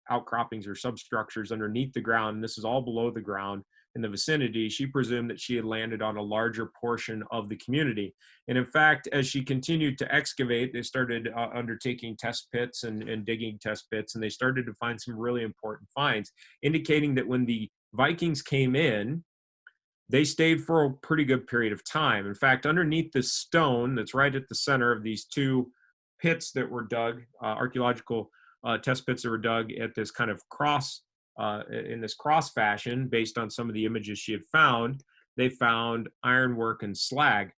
outcroppings or substructures underneath the ground. And this is all below the ground in the vicinity. She presumed that she had landed on a larger portion of the community. And in fact, as she continued to excavate, they started undertaking test pits and digging test pits, and they started to find some really important finds, indicating that when the Vikings came in, they stayed for a pretty good period of time. In fact, underneath the stone that's right at the center of these two pits that were dug, archaeological test pits that were dug at this kind of cross, in this cross fashion, based on some of the images she had found, they found ironwork and slag,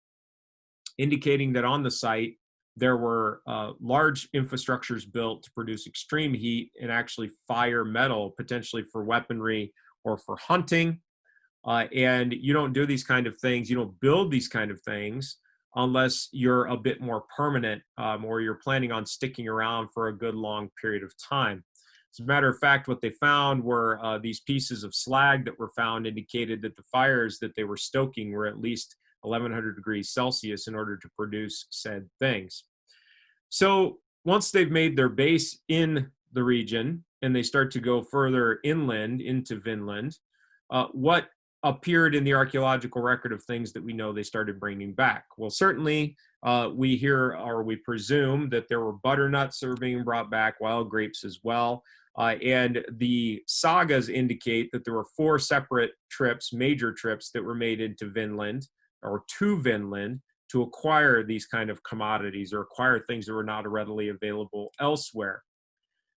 indicating that on the site there were large infrastructures built to produce extreme heat and actually fire metal, potentially for weaponry or for hunting. And you don't do these kind of things, you don't build these kind of things unless you're a bit more permanent or you're planning on sticking around for a good long period of time. As a matter of fact, what they found were these pieces of slag that were found indicated that the fires that they were stoking were at least 1100 degrees Celsius in order to produce said things. So once they've made their base in the region and they start to go further inland into Vinland, what appeared in the archaeological record of things that we know they started bringing back? Well, certainly we hear or we presume that there were butternuts that were being brought back, wild grapes as well. And the sagas indicate that there were 4 separate trips, major trips, that were made into Vinland or to Vinland to acquire these kind of commodities or acquire things that were not readily available elsewhere.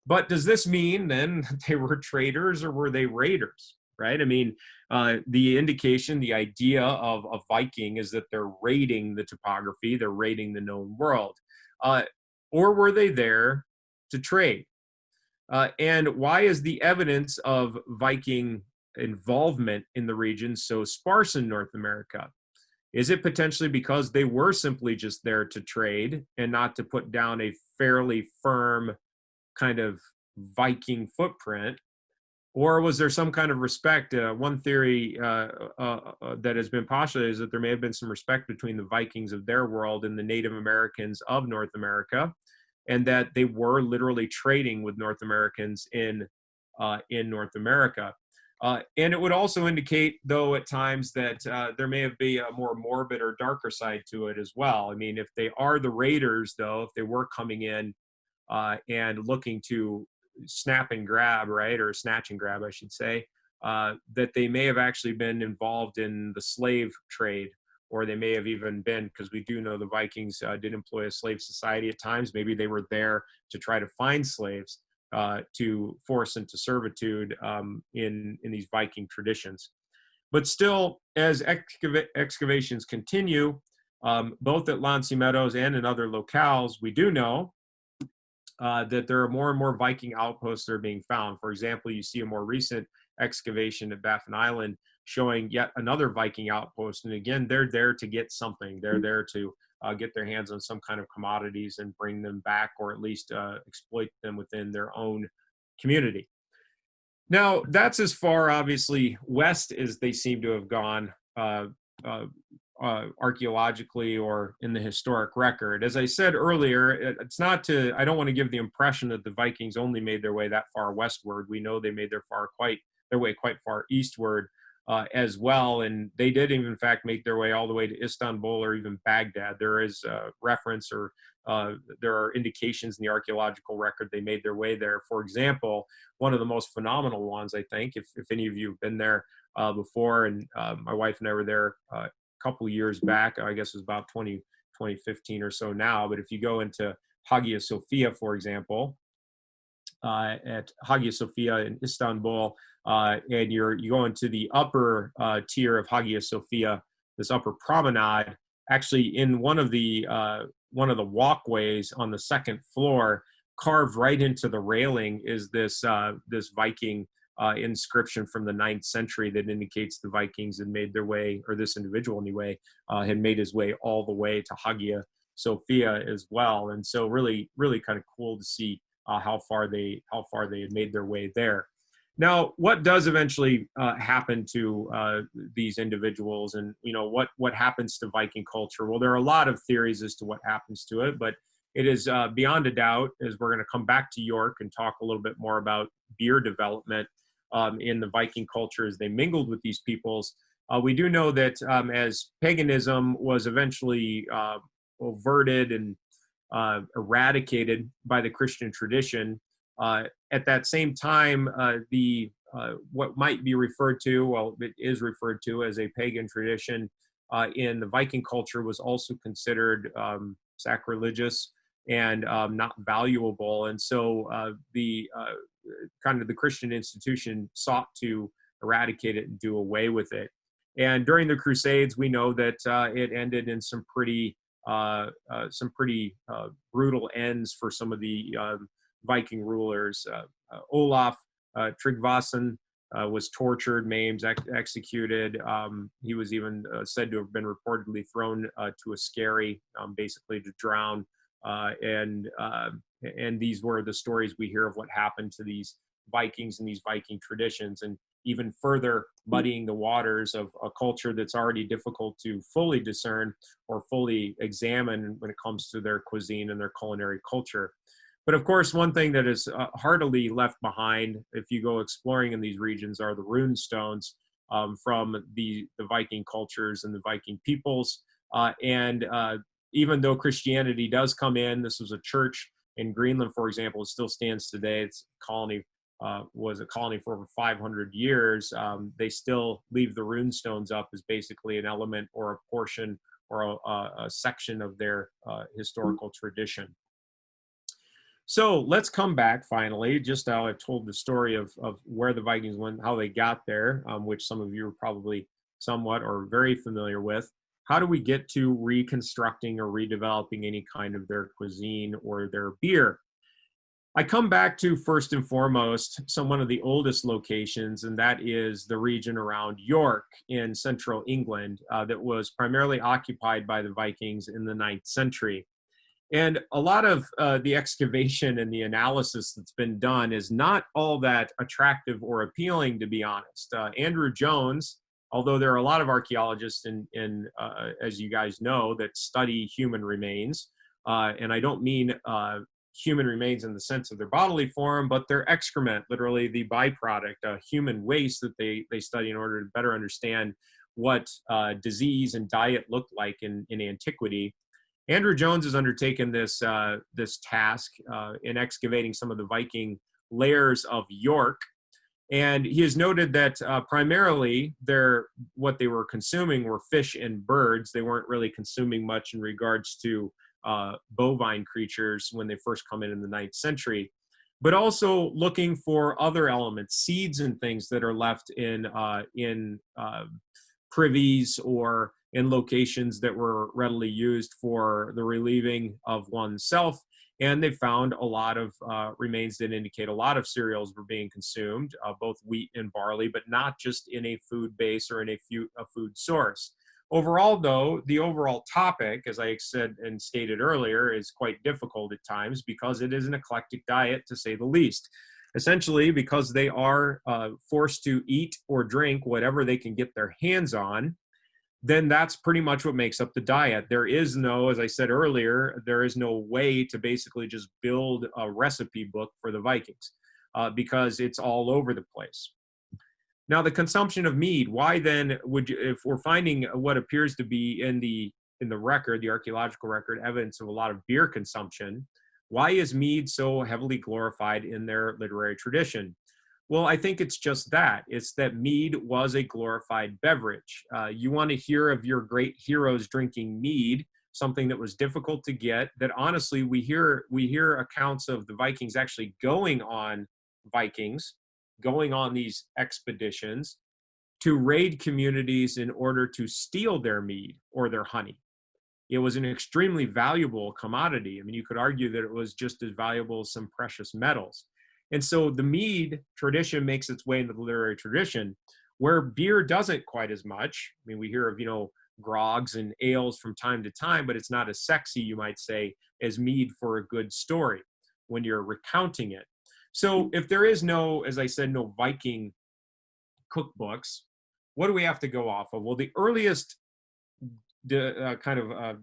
But does this mean then that they were traders or were they raiders? Right? I mean, the indication, the idea of a Viking is that they're raiding the topography, they're raiding the known world. Or were they there to trade? And why is the evidence of Viking involvement in the region so sparse in North America? Is it potentially because they were simply just there to trade and not to put down a fairly firm kind of Viking footprint? Or was there some kind of respect? One theory that has been postulated is that there may have been some respect between the Vikings of their world and the Native Americans of North America, and that they were literally trading with North Americans in North America. And it would also indicate, though, at times that there may have been a more morbid or darker side to it as well. I mean, if they are the raiders, though, if they were coming in and looking to snap and grab, right, or snatch and grab, I should say, that they may have actually been involved in the slave trade, or they may have even been, because we do know the Vikings did employ a slave society at times. Maybe they were there to try to find slaves to force into servitude in these Viking traditions. But still, as excavations continue, both at L'Anse Aux Meadows and in other locales, we do know that there are more and more Viking outposts that are being found. For example, you see a more recent excavation at Baffin Island showing yet another Viking outpost. And again, they're there to get something. They're there to get their hands on some kind of commodities and bring them back, or at least exploit them within their own community. Now, that's as far, obviously, west as they seem to have gone archaeologically or in the historic record. As I said earlier, it's not to, I don't want to give the impression that the Vikings only made their way that far westward. We know they made their way quite far eastward as well. And they did, in fact, make their way all the way to Istanbul or even Baghdad. There is a reference or there are indications in the archaeological record they made their way there. For example, one of the most phenomenal ones, I think, if any of you have been there before, and my wife and I were there couple years back, I guess it was about 2015 or so now, but if you go into Hagia Sophia, for example, at Hagia Sophia in Istanbul, and you go into the upper tier of Hagia Sophia, this upper promenade. Actually, in one of the walkways on the second floor, carved right into the railing, is this Viking inscription from the 9th century that indicates the Vikings had made their way, or this individual anyway, had made his way all the way to Hagia Sophia as well. And so really, really kind of cool to see how far they had made their way there. Now, what does eventually happen to these individuals, and what happens to Viking culture? Well, there are a lot of theories as to what happens to it, but it is beyond a doubt, as we're going to come back to York and talk a little bit more about beer development in the Viking culture as they mingled with these peoples. We do know that as paganism was eventually averted and eradicated by the Christian tradition, at that same time, what might be referred to, well, it is referred to as a pagan tradition in the Viking culture, was also considered sacrilegious and not valuable. And so the Christian institution sought to eradicate it and do away with it. And during the Crusades, we know that it ended in some pretty brutal ends for some of the Viking rulers. Olaf Tryggvason was tortured, maimed, executed. He was even said to have been reportedly thrown to a skerry, basically to drown. And these were the stories we hear of what happened to these Vikings and these Viking traditions, and even further muddying the waters of a culture that's already difficult to fully discern or fully examine when it comes to their cuisine and their culinary culture. But of course, one thing that is heartily left behind if you go exploring in these regions are the rune stones from the Viking cultures and the Viking peoples. Even though Christianity does come in, this was a church in Greenland, for example, it still stands today. It's a colony, was a colony for over 500 years. They still leave the rune stones up as basically an element or a portion or a section of their historical tradition. So let's come back finally, just how I've told the story of where the Vikings went, how they got there, which some of you are probably somewhat or very familiar with. How do we get to reconstructing or redeveloping any kind of their cuisine or their beer? I come back to, first and foremost, one of the oldest locations, and that is the region around York in central England that was primarily occupied by the Vikings in the 9th century. And a lot of the excavation and the analysis that's been done is not all that attractive or appealing, to be honest. Andrew Jones, although there are a lot of archaeologists as you guys know, that study human remains, and I don't mean human remains in the sense of their bodily form, but their excrement, literally the byproduct, human waste that they study in order to better understand what disease and diet looked like in antiquity. Andrew Jones has undertaken this task in excavating some of the Viking lairs of York, and he has noted that primarily what they were consuming were fish and birds. They weren't really consuming much in regards to bovine creatures when they first come in the 9th century, but also looking for other elements, seeds and things that are left in privies or in locations that were readily used for the relieving of oneself. And they found a lot of remains that indicate a lot of cereals were being consumed, both wheat and barley, but not just in a food base or in a food source. Overall, though, the overall topic, as I said and stated earlier, is quite difficult at times because it is an eclectic diet, to say the least. Essentially, because they are forced to eat or drink whatever they can get their hands on, then that's pretty much what makes up the diet. There is no, as I said earlier, there is no way to basically just build a recipe book for the Vikings because it's all over the place. Now, the consumption of mead, why then would you, if we're finding what appears to be in the record, the archaeological record, evidence of a lot of beer consumption, why is mead so heavily glorified in their literary tradition? Well, I think it's just that. It's that mead was a glorified beverage. You want to hear of your great heroes drinking mead, something that was difficult to get, that honestly we hear accounts of the Vikings actually going on these expeditions to raid communities in order to steal their mead or their honey. It was an extremely valuable commodity. I mean, you could argue that it was just as valuable as some precious metals. And so the mead tradition makes its way into the literary tradition, where beer doesn't quite as much. I mean, we hear of, grogs and ales from time to time, but it's not as sexy, you might say, as mead for a good story when you're recounting it. So if there is no, as I said, no Viking cookbooks, what do we have to go off of? Well, the earliest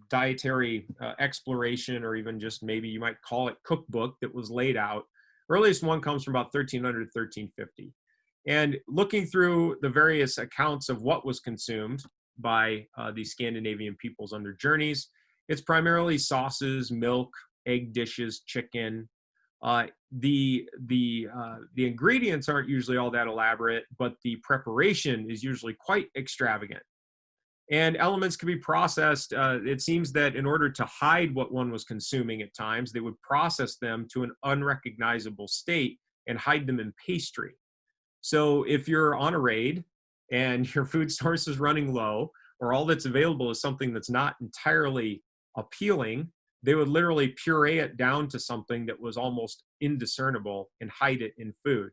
dietary exploration, or even just maybe you might call it cookbook, that was laid out, earliest one comes from about 1300 to 1350. And looking through the various accounts of what was consumed by these Scandinavian peoples on their journeys, it's primarily sauces, milk, egg dishes, chicken. The ingredients aren't usually all that elaborate, but the preparation is usually quite extravagant. And elements can be processed. It seems that in order to hide what one was consuming at times, they would process them to an unrecognizable state and hide them in pastry. So if you're on a raid and your food source is running low, or all that's available is something that's not entirely appealing, they would literally puree it down to something that was almost indiscernible and hide it in food.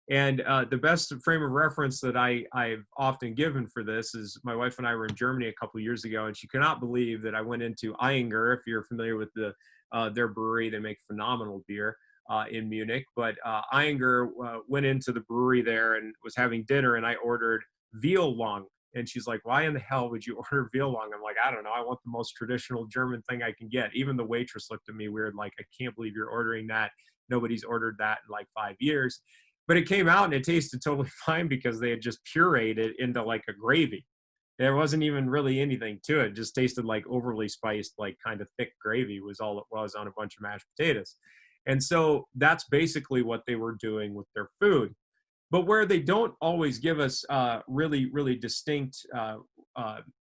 And the best frame of reference that I've often given for this is my wife and I were in Germany a couple of years ago, and she could not believe that I went into Eiriksson. If you're familiar with their brewery, they make phenomenal beer in Munich. But Eiriksson went into the brewery there and was having dinner, and I ordered veal lung. And she's like, why in the hell would you order veal lung? I'm like, I don't know. I want the most traditional German thing I can get. Even the waitress looked at me weird, like, I can't believe you're ordering that. Nobody's ordered that in like 5 years. But it came out and it tasted totally fine because they had just pureed it into like a gravy. There wasn't even really anything to it. It just tasted like overly spiced, like kind of thick gravy was all it was on a bunch of mashed potatoes. And so that's basically what they were doing with their food. But where they don't always give us really, really distinct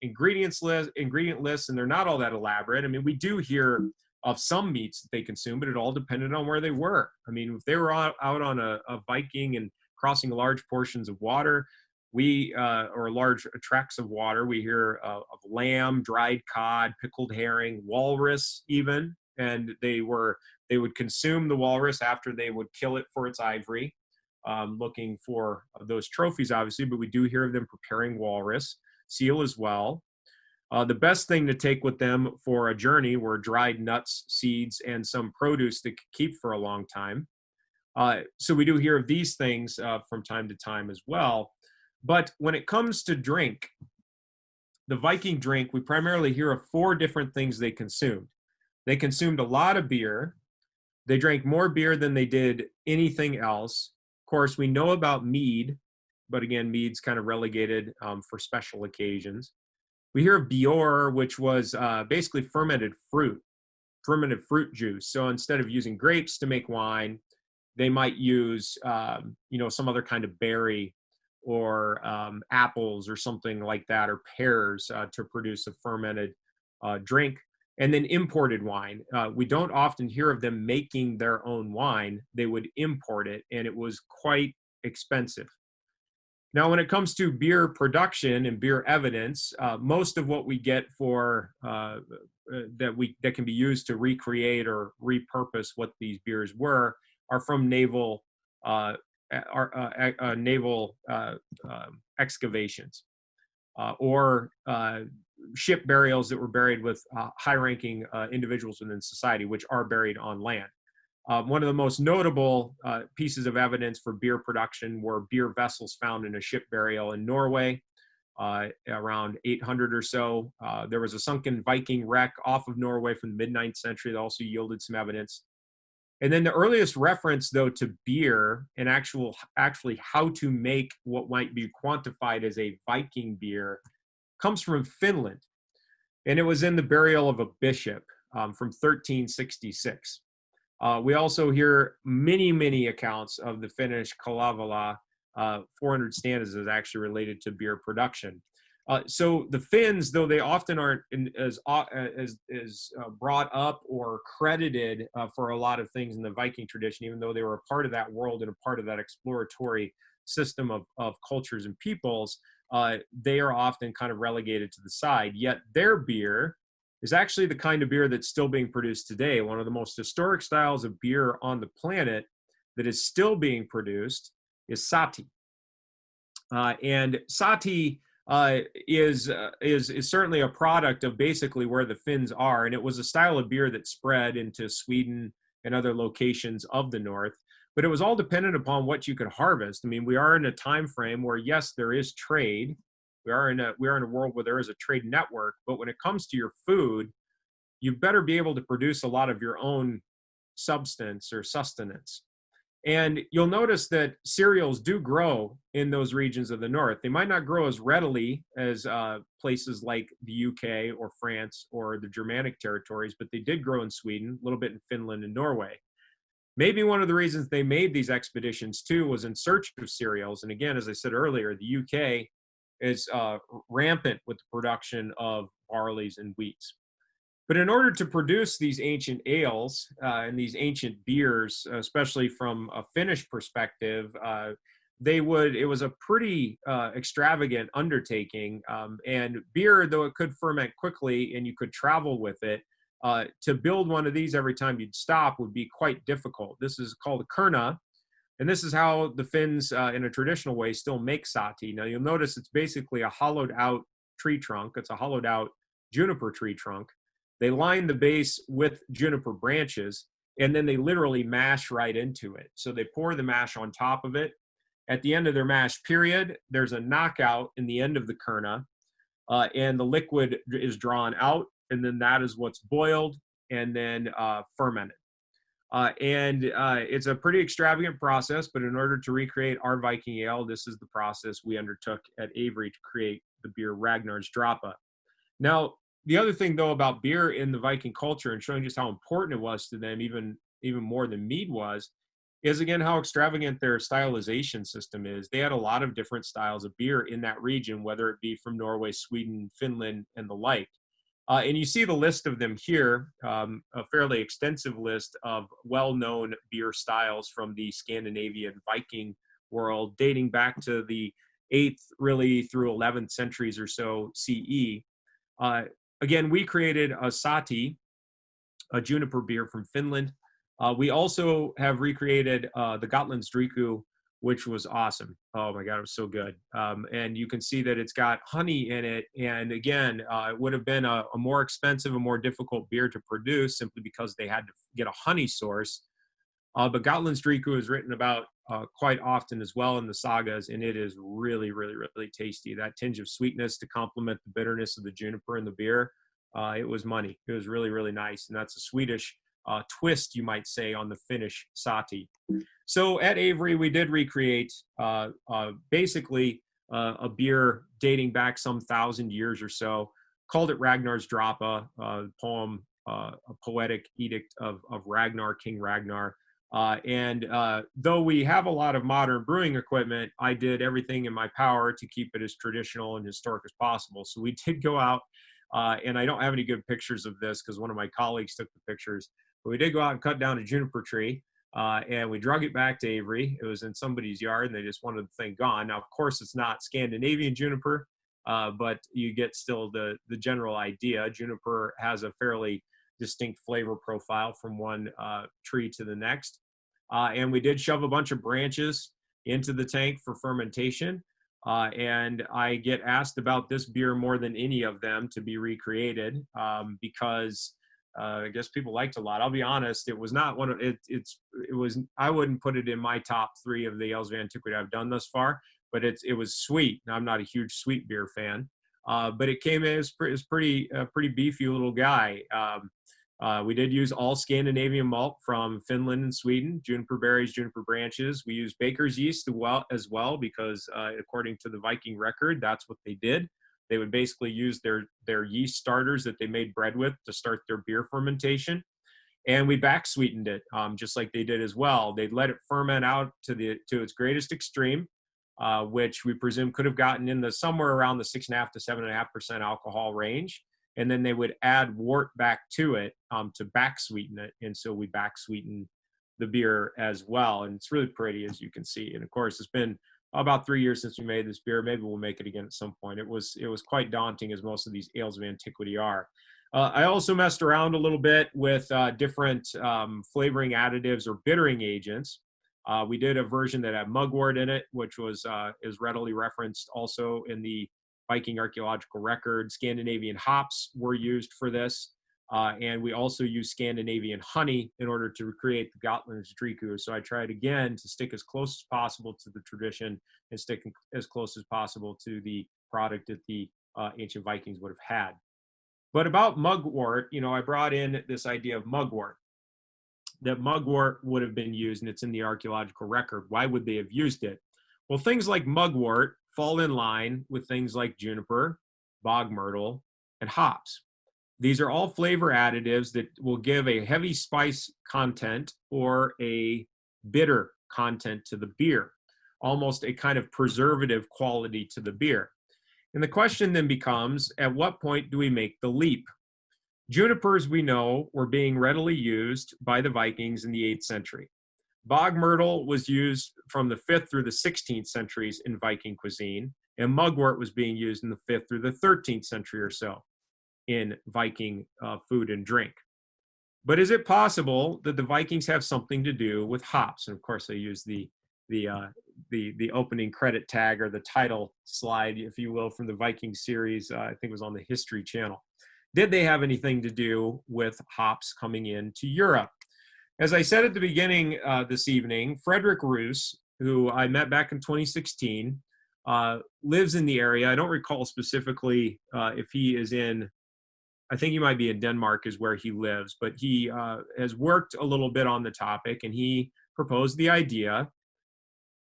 ingredient lists, and they're not all that elaborate. I mean, we do hear of some meats that they consume, but it all depended on where they were. I mean, if they were out on a Viking and crossing large portions of water, or large tracts of water, we hear of lamb, dried cod, pickled herring, walrus even, and they would consume the walrus after they would kill it for its ivory, looking for those trophies, obviously, but we do hear of them preparing walrus, seal as well. The best thing to take with them for a journey were dried nuts, seeds, and some produce that could keep for a long time. So we do hear of these things from time to time as well. But when it comes to drink, the Viking drink, we primarily hear of 4 different things they consumed. They consumed a lot of beer. They drank more beer than they did anything else. Of course, we know about mead, but again, mead's kind of relegated for special occasions. We hear of Bjor, which was basically fermented fruit juice. So instead of using grapes to make wine, they might use, some other kind of berry or apples or something like that, or pears to produce a fermented drink. And then imported wine. We don't often hear of them making their own wine. They would import it, and it was quite expensive. Now, when it comes to beer production and beer evidence, most of what we get for that can be used to recreate or repurpose what these beers were are from naval excavations or ship burials that were buried with high-ranking individuals within society, which are buried on land. One of the most notable pieces of evidence for beer production were beer vessels found in a ship burial in Norway around 800 or so. There was a sunken Viking wreck off of Norway from the mid-9th century that also yielded some evidence. And then the earliest reference, though, to beer and actually how to make what might be quantified as a Viking beer comes from Finland. And it was in the burial of a bishop from 1366. We also hear many, many accounts of the Finnish Kalevalainen. 400 stanzas is actually related to beer production. So the Finns, though they often aren't as brought up or credited for a lot of things in the Viking tradition, even though they were a part of that world and a part of that exploratory system of cultures and peoples, they are often kind of relegated to the side. Yet their beer is actually the kind of beer that's still being produced today. One of the most historic styles of beer on the planet that is still being produced is sati. And sati is certainly a product of basically where the Finns are, and it was a style of beer that spread into Sweden and other locations of the north. But it was all dependent upon what you could harvest. I mean, we are in a time frame where, yes, there is trade. We are in a world where there is a trade network. But when it comes to your food, you better be able to produce a lot of your own substance or sustenance. And you'll notice that cereals do grow in those regions of the north. They might not grow as readily as places like the UK or France or the Germanic territories, but they did grow in Sweden, a little bit in Finland and Norway. Maybe one of the reasons they made these expeditions too was in search of cereals. And again, as I said earlier, the UK is rampant with the production of barleys and wheats. But in order to produce these ancient ales and these ancient beers, especially from a Finnish perspective, it was a pretty extravagant undertaking. And beer, though it could ferment quickly and you could travel with it, to build one of these every time you'd stop would be quite difficult. This is called a kurna, and this is how the Finns, in a traditional way, still make sati. Now, you'll notice it's basically a hollowed out tree trunk. It's a hollowed out juniper tree trunk. They line the base with juniper branches, and then they literally mash right into it. So they pour the mash on top of it. At the end of their mash period, there's a knockout in the end of the kurna, and the liquid is drawn out, and then that is what's boiled and then fermented. It's a pretty extravagant process, but in order to recreate our Viking ale, this is the process we undertook at Avery to create the beer Ragnar's Droppa. Now, the other thing, though, about beer in the Viking culture and showing just how important it was to them, even more than mead was, is again how extravagant their stylization system is. They had a lot of different styles of beer in that region, whether it be from Norway, Sweden, Finland, and the like. And you see the list of them here, a fairly extensive list of well-known beer styles from the Scandinavian Viking world, dating back to the 8th, really through 11th centuries or so CE. Again, we created a sati, a juniper beer from Finland. We also have recreated the Gotlandsdriku, which was awesome. Oh my God, it was so good. And you can see that it's got honey in it. And again, it would have been a more expensive, a more difficult beer to produce simply because they had to get a honey source. But Gotlandsdriku is written about quite often as well in the sagas, and it is really, really, really tasty. That tinge of sweetness to complement the bitterness of the juniper in the beer, it was money. It was really, really nice. And that's a Swedish twist, you might say, on the Finnish sati. So at Avery, we did recreate basically a beer dating back some 1,000 years or so, called it Ragnar's Droppa, poem, a poetic edict of Ragnar, King Ragnar. Though we have a lot of modern brewing equipment, I did everything in my power to keep it as traditional and historic as possible. So we did go out, and I don't have any good pictures of this because one of my colleagues took the pictures, but we did go out and cut down a juniper tree, and we drug it back to Avery. It was in somebody's yard, and they just wanted the thing gone. Now, of course, it's not Scandinavian juniper, but you get still the general idea. Juniper has a fairly distinct flavor profile from one tree to the next. And we did shove a bunch of branches into the tank for fermentation. And I get asked about this beer more than any of them to be recreated because I guess people liked it a lot. I'll be honest, it was not one of it. It was, I wouldn't put it in my top 3 of the ales of antiquity I've done thus far, but it was sweet. I'm not a huge sweet beer fan, but it came in as pretty beefy little guy. We did use all Scandinavian malt from Finland and Sweden, juniper berries, juniper branches. We used baker's yeast as well because according to the Viking record, that's what they did. They would basically use their yeast starters that they made bread with to start their beer fermentation. And we back sweetened it just like they did as well. They'd let it ferment out to its greatest extreme. which we presume could have gotten in the somewhere around the 6.5 to 7.5% alcohol range. And then they would add wort back to it to back sweeten it. And so we back sweeten the beer as well. And it's really pretty, as you can see. And of course, it's been about 3 years since we made this beer. Maybe we'll make it again at some point. It was quite daunting, as most of these ales of antiquity are. I also messed around a little bit with different flavoring additives or bittering agents. We did a version that had mugwort in it, which is readily referenced also in the Viking archaeological record. Scandinavian hops were used for this, and we also used Scandinavian honey in order to recreate the Gotlandsdricka. So I tried again to stick as close as possible to the tradition and stick as close as possible to the product that the ancient Vikings would have had. But about mugwort, I brought in this idea of mugwort, that mugwort would have been used, and it's in the archaeological record. Why would they have used it? Well, things like mugwort fall in line with things like juniper, bog myrtle, and hops. These are all flavor additives that will give a heavy spice content or a bitter content to the beer, almost a kind of preservative quality to the beer. And the question then becomes, at what point do we make the leap? Junipers, we know, were being readily used by the Vikings in the 8th century. Bog myrtle was used from the 5th through the 16th centuries in Viking cuisine, and mugwort was being used in the 5th through the 13th century or so in Viking food and drink. But is it possible that the Vikings have something to do with hops? And of course, they use the opening credit tag, or the title slide, if you will, from the Viking series. I think it was on the History Channel. Did they have anything to do with hops coming into Europe? As I said at the beginning this evening, Frederick Roos, who I met back in 2016, lives in the area. I don't recall specifically if he is in, I think he might be in Denmark is where he lives, but he has worked a little bit on the topic, and he proposed the idea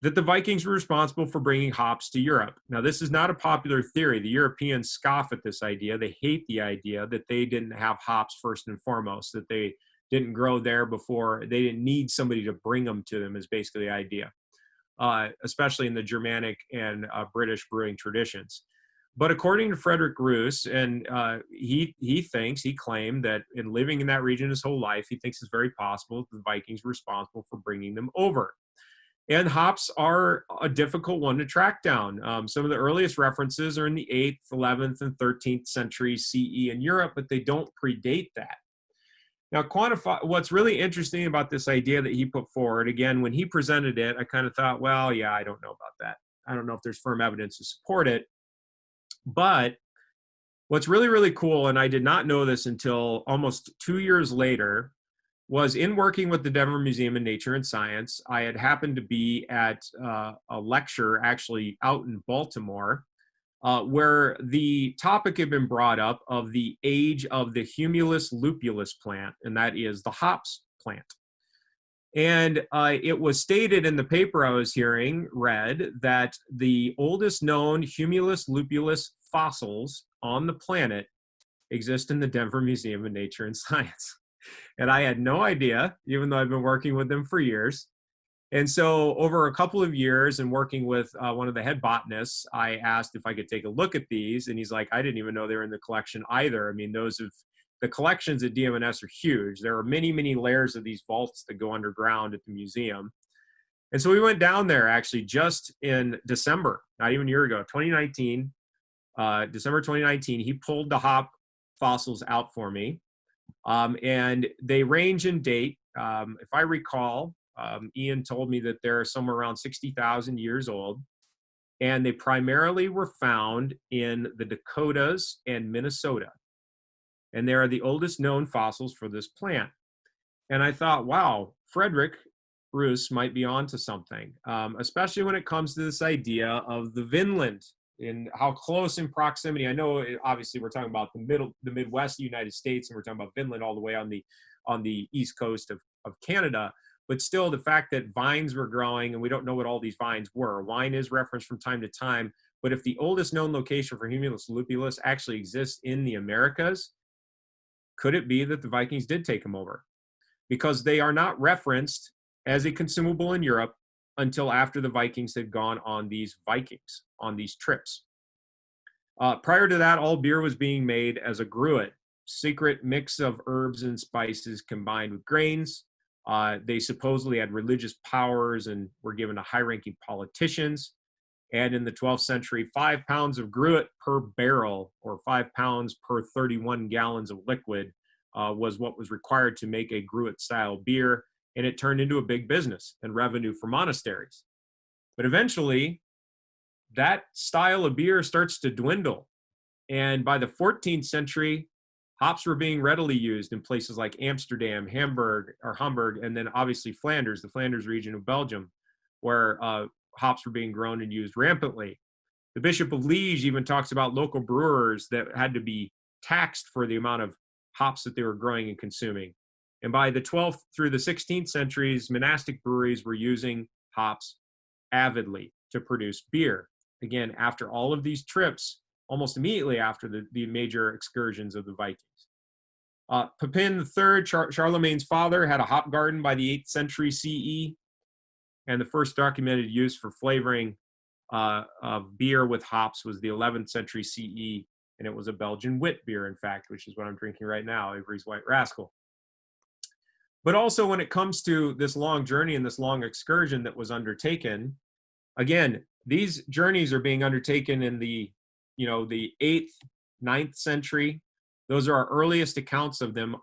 that the Vikings were responsible for bringing hops to Europe. Now, this is not a popular theory. The Europeans scoff at this idea. They hate the idea that they didn't have hops first and foremost, that they didn't grow there before. They didn't need somebody to bring them to them, is basically the idea, especially in the Germanic and British brewing traditions. But according to Frederick Roos, and he claimed that in living in that region his whole life, he thinks it's very possible that the Vikings were responsible for bringing them over. And hops are a difficult one to track down. Some of the earliest references are in the 8th, 11th, and 13th centuries CE in Europe, but they don't predate that. Now, what's really interesting about this idea that he put forward, again, when he presented it, I kind of thought, well, yeah, I don't know about that. I don't know if there's firm evidence to support it. But what's really, really cool, and I did not know this until almost 2 years later, was in working with the Denver Museum of Nature and Science. I had happened to be at a lecture actually out in Baltimore where the topic had been brought up of the age of the Humulus lupulus plant, and that is the hops plant. And it was stated in the paper I was read that the oldest known Humulus lupulus fossils on the planet exist in the Denver Museum of Nature and Science. And I had no idea, even though I've been working with them for years. And so over a couple of years and working with one of the head botanists, I asked if I could take a look at these. And he's like, I didn't even know they were in the collection either. I mean, the collections at DMNS are huge. There are many, many layers of these vaults that go underground at the museum. And so we went down there actually just in December, not even a year ago, 2019, December 2019, he pulled the hop fossils out for me. And they range in date. If I recall, Ian told me that they're somewhere around 60,000 years old, and they primarily were found in the Dakotas and Minnesota. And they are the oldest known fossils for this plant. And I thought, wow, Frederick Roos might be onto something, especially when it comes to this idea of the Vinland and how close in proximity. I know obviously we're talking about the Midwest United States, and we're talking about Vinland all the way on the east coast of Canada. But still, the fact that vines were growing, and we don't know what all these vines were. Wine is referenced from time to time, but if the oldest known location for Humulus lupulus actually exists in the Americas, could it be that the Vikings did take them over? Because they are not referenced as a consumable in Europe. until after the Vikings had gone on these trips. Prior to that, all beer was being made as a gruit, secret mix of herbs and spices combined with grains. They supposedly had religious powers and were given to high-ranking politicians. And in the 12th century, 5 pounds of gruit per barrel, or 5 pounds per 31 gallons of liquid, was what was required to make a gruit-style beer. And it turned into a big business and revenue for monasteries. But eventually, that style of beer starts to dwindle. And by the 14th century, hops were being readily used in places like Amsterdam, Hamburg, and then obviously Flanders, the Flanders region of Belgium, where hops were being grown and used rampantly. The Bishop of Liege even talks about local brewers that had to be taxed for the amount of hops that they were growing and consuming. And by the 12th through the 16th centuries, monastic breweries were using hops avidly to produce beer. Again, after all of these trips, almost immediately after the major excursions of the Vikings. Pepin III, Charlemagne's father, had a hop garden by the 8th century CE, and the first documented use for flavoring of beer with hops was the 11th century CE, and it was a Belgian wit beer, in fact, which is what I'm drinking right now, Avery's White Rascal. But also when it comes to this long journey and this long excursion that was undertaken, again, these journeys are being undertaken in the 8th, 9th century. Those are our earliest accounts of them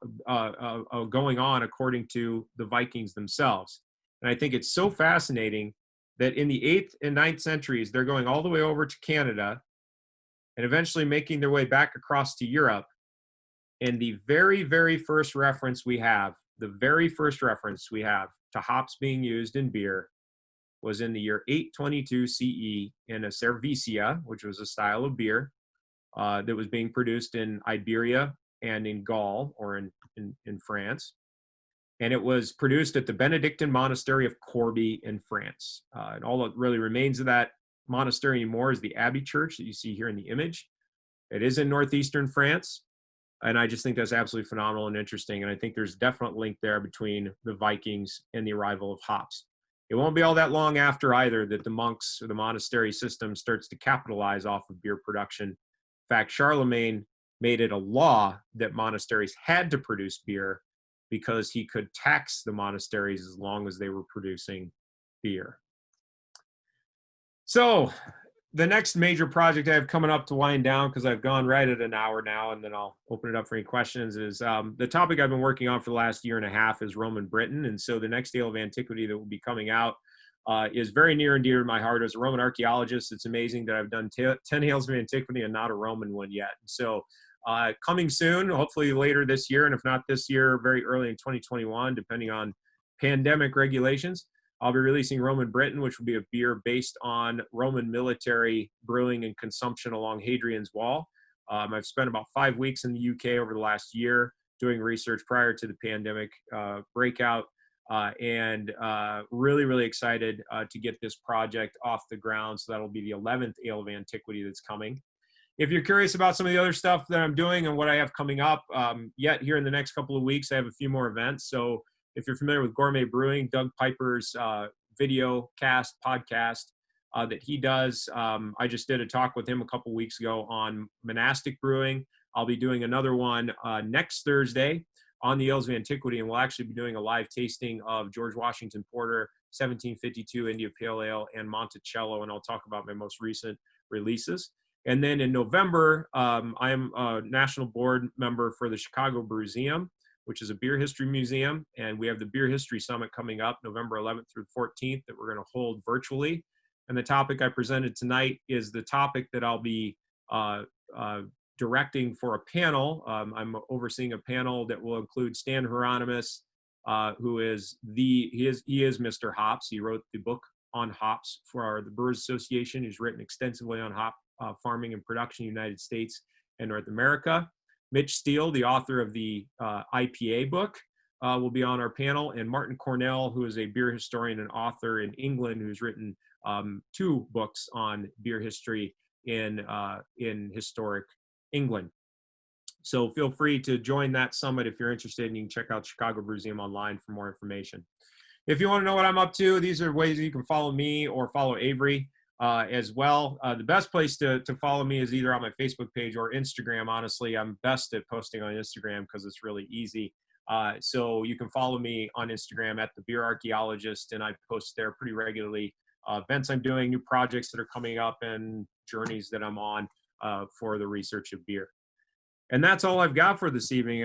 going on according to the Vikings themselves. And I think it's so fascinating that in the 8th and 9th centuries, they're going all the way over to Canada and eventually making their way back across to Europe. And the very, very first reference we have to hops being used in beer was in the year 822 CE in a cervisia, which was a style of beer that was being produced in Iberia and in Gaul, or in France. And it was produced at the Benedictine monastery of Corbie in France. And all that really remains of that monastery anymore is the Abbey Church that you see here in the image. It is in northeastern France. And I just think that's absolutely phenomenal and interesting. And I think there's a definite link there between the Vikings and the arrival of hops. It won't be all that long after either that the monks or the monastery system starts to capitalize off of beer production. In fact, Charlemagne made it a law that monasteries had to produce beer because he could tax the monasteries as long as they were producing beer. So the next major project I have coming up to wind down, because I've gone right at an hour now, and then I'll open it up for any questions, is the topic I've been working on for the last year and a half is Roman Britain. And so the next Ale of Antiquity that will be coming out is very near and dear to my heart. As a Roman archaeologist, it's amazing that I've done 10 Ales of Antiquity and not a Roman one yet. So coming soon, hopefully later this year, and if not this year, very early in 2021, depending on pandemic regulations, I'll be releasing Roman Britain, which will be a beer based on Roman military brewing and consumption along Hadrian's Wall. I've spent about 5 weeks in the UK over the last year doing research prior to the pandemic breakout, and really, really excited to get this project off the ground. So that'll be the 11th Ale of Antiquity that's coming. If you're curious about some of the other stuff that I'm doing and what I have coming up, yet here in the next couple of weeks, I have a few more events. So if you're familiar with Gourmet Brewing, Doug Piper's video cast podcast that he does, I just did a talk with him a couple weeks ago on monastic brewing. I'll be doing another one next Thursday on the Ales of Antiquity, and we'll actually be doing a live tasting of George Washington Porter, 1752 India Pale Ale, and Monticello, and I'll talk about my most recent releases. And then in November, I am a national board member for the Chicago Brewseum, which is a beer history museum. And we have the Beer History Summit coming up November 11th through 14th that we're going to hold virtually. And the topic I presented tonight is the topic that I'll be directing for a panel. I'm overseeing a panel that will include Stan Hieronymus, who is he is Mr. Hops. He wrote the book on hops for the Brewers Association. He's written extensively on hop farming and production in the United States and North America. Mitch Steele, the author of the IPA book, will be on our panel, and Martin Cornell, who is a beer historian and author in England, who's written 2 books on beer history in historic England. So feel free to join that summit if you're interested, and you can check out Chicago Brewseum online for more information. if you want to know what I'm up to, these are ways you can follow me or follow Avery as well. The best place to follow me is either on my Facebook page or Instagram. Honestly, I'm best at posting on Instagram because it's really easy. So you can follow me on Instagram at the Beer Archaeologist, and I post there pretty regularly. Events I'm doing, new projects that are coming up, and journeys that I'm on for the research of beer. And that's all I've got for this evening.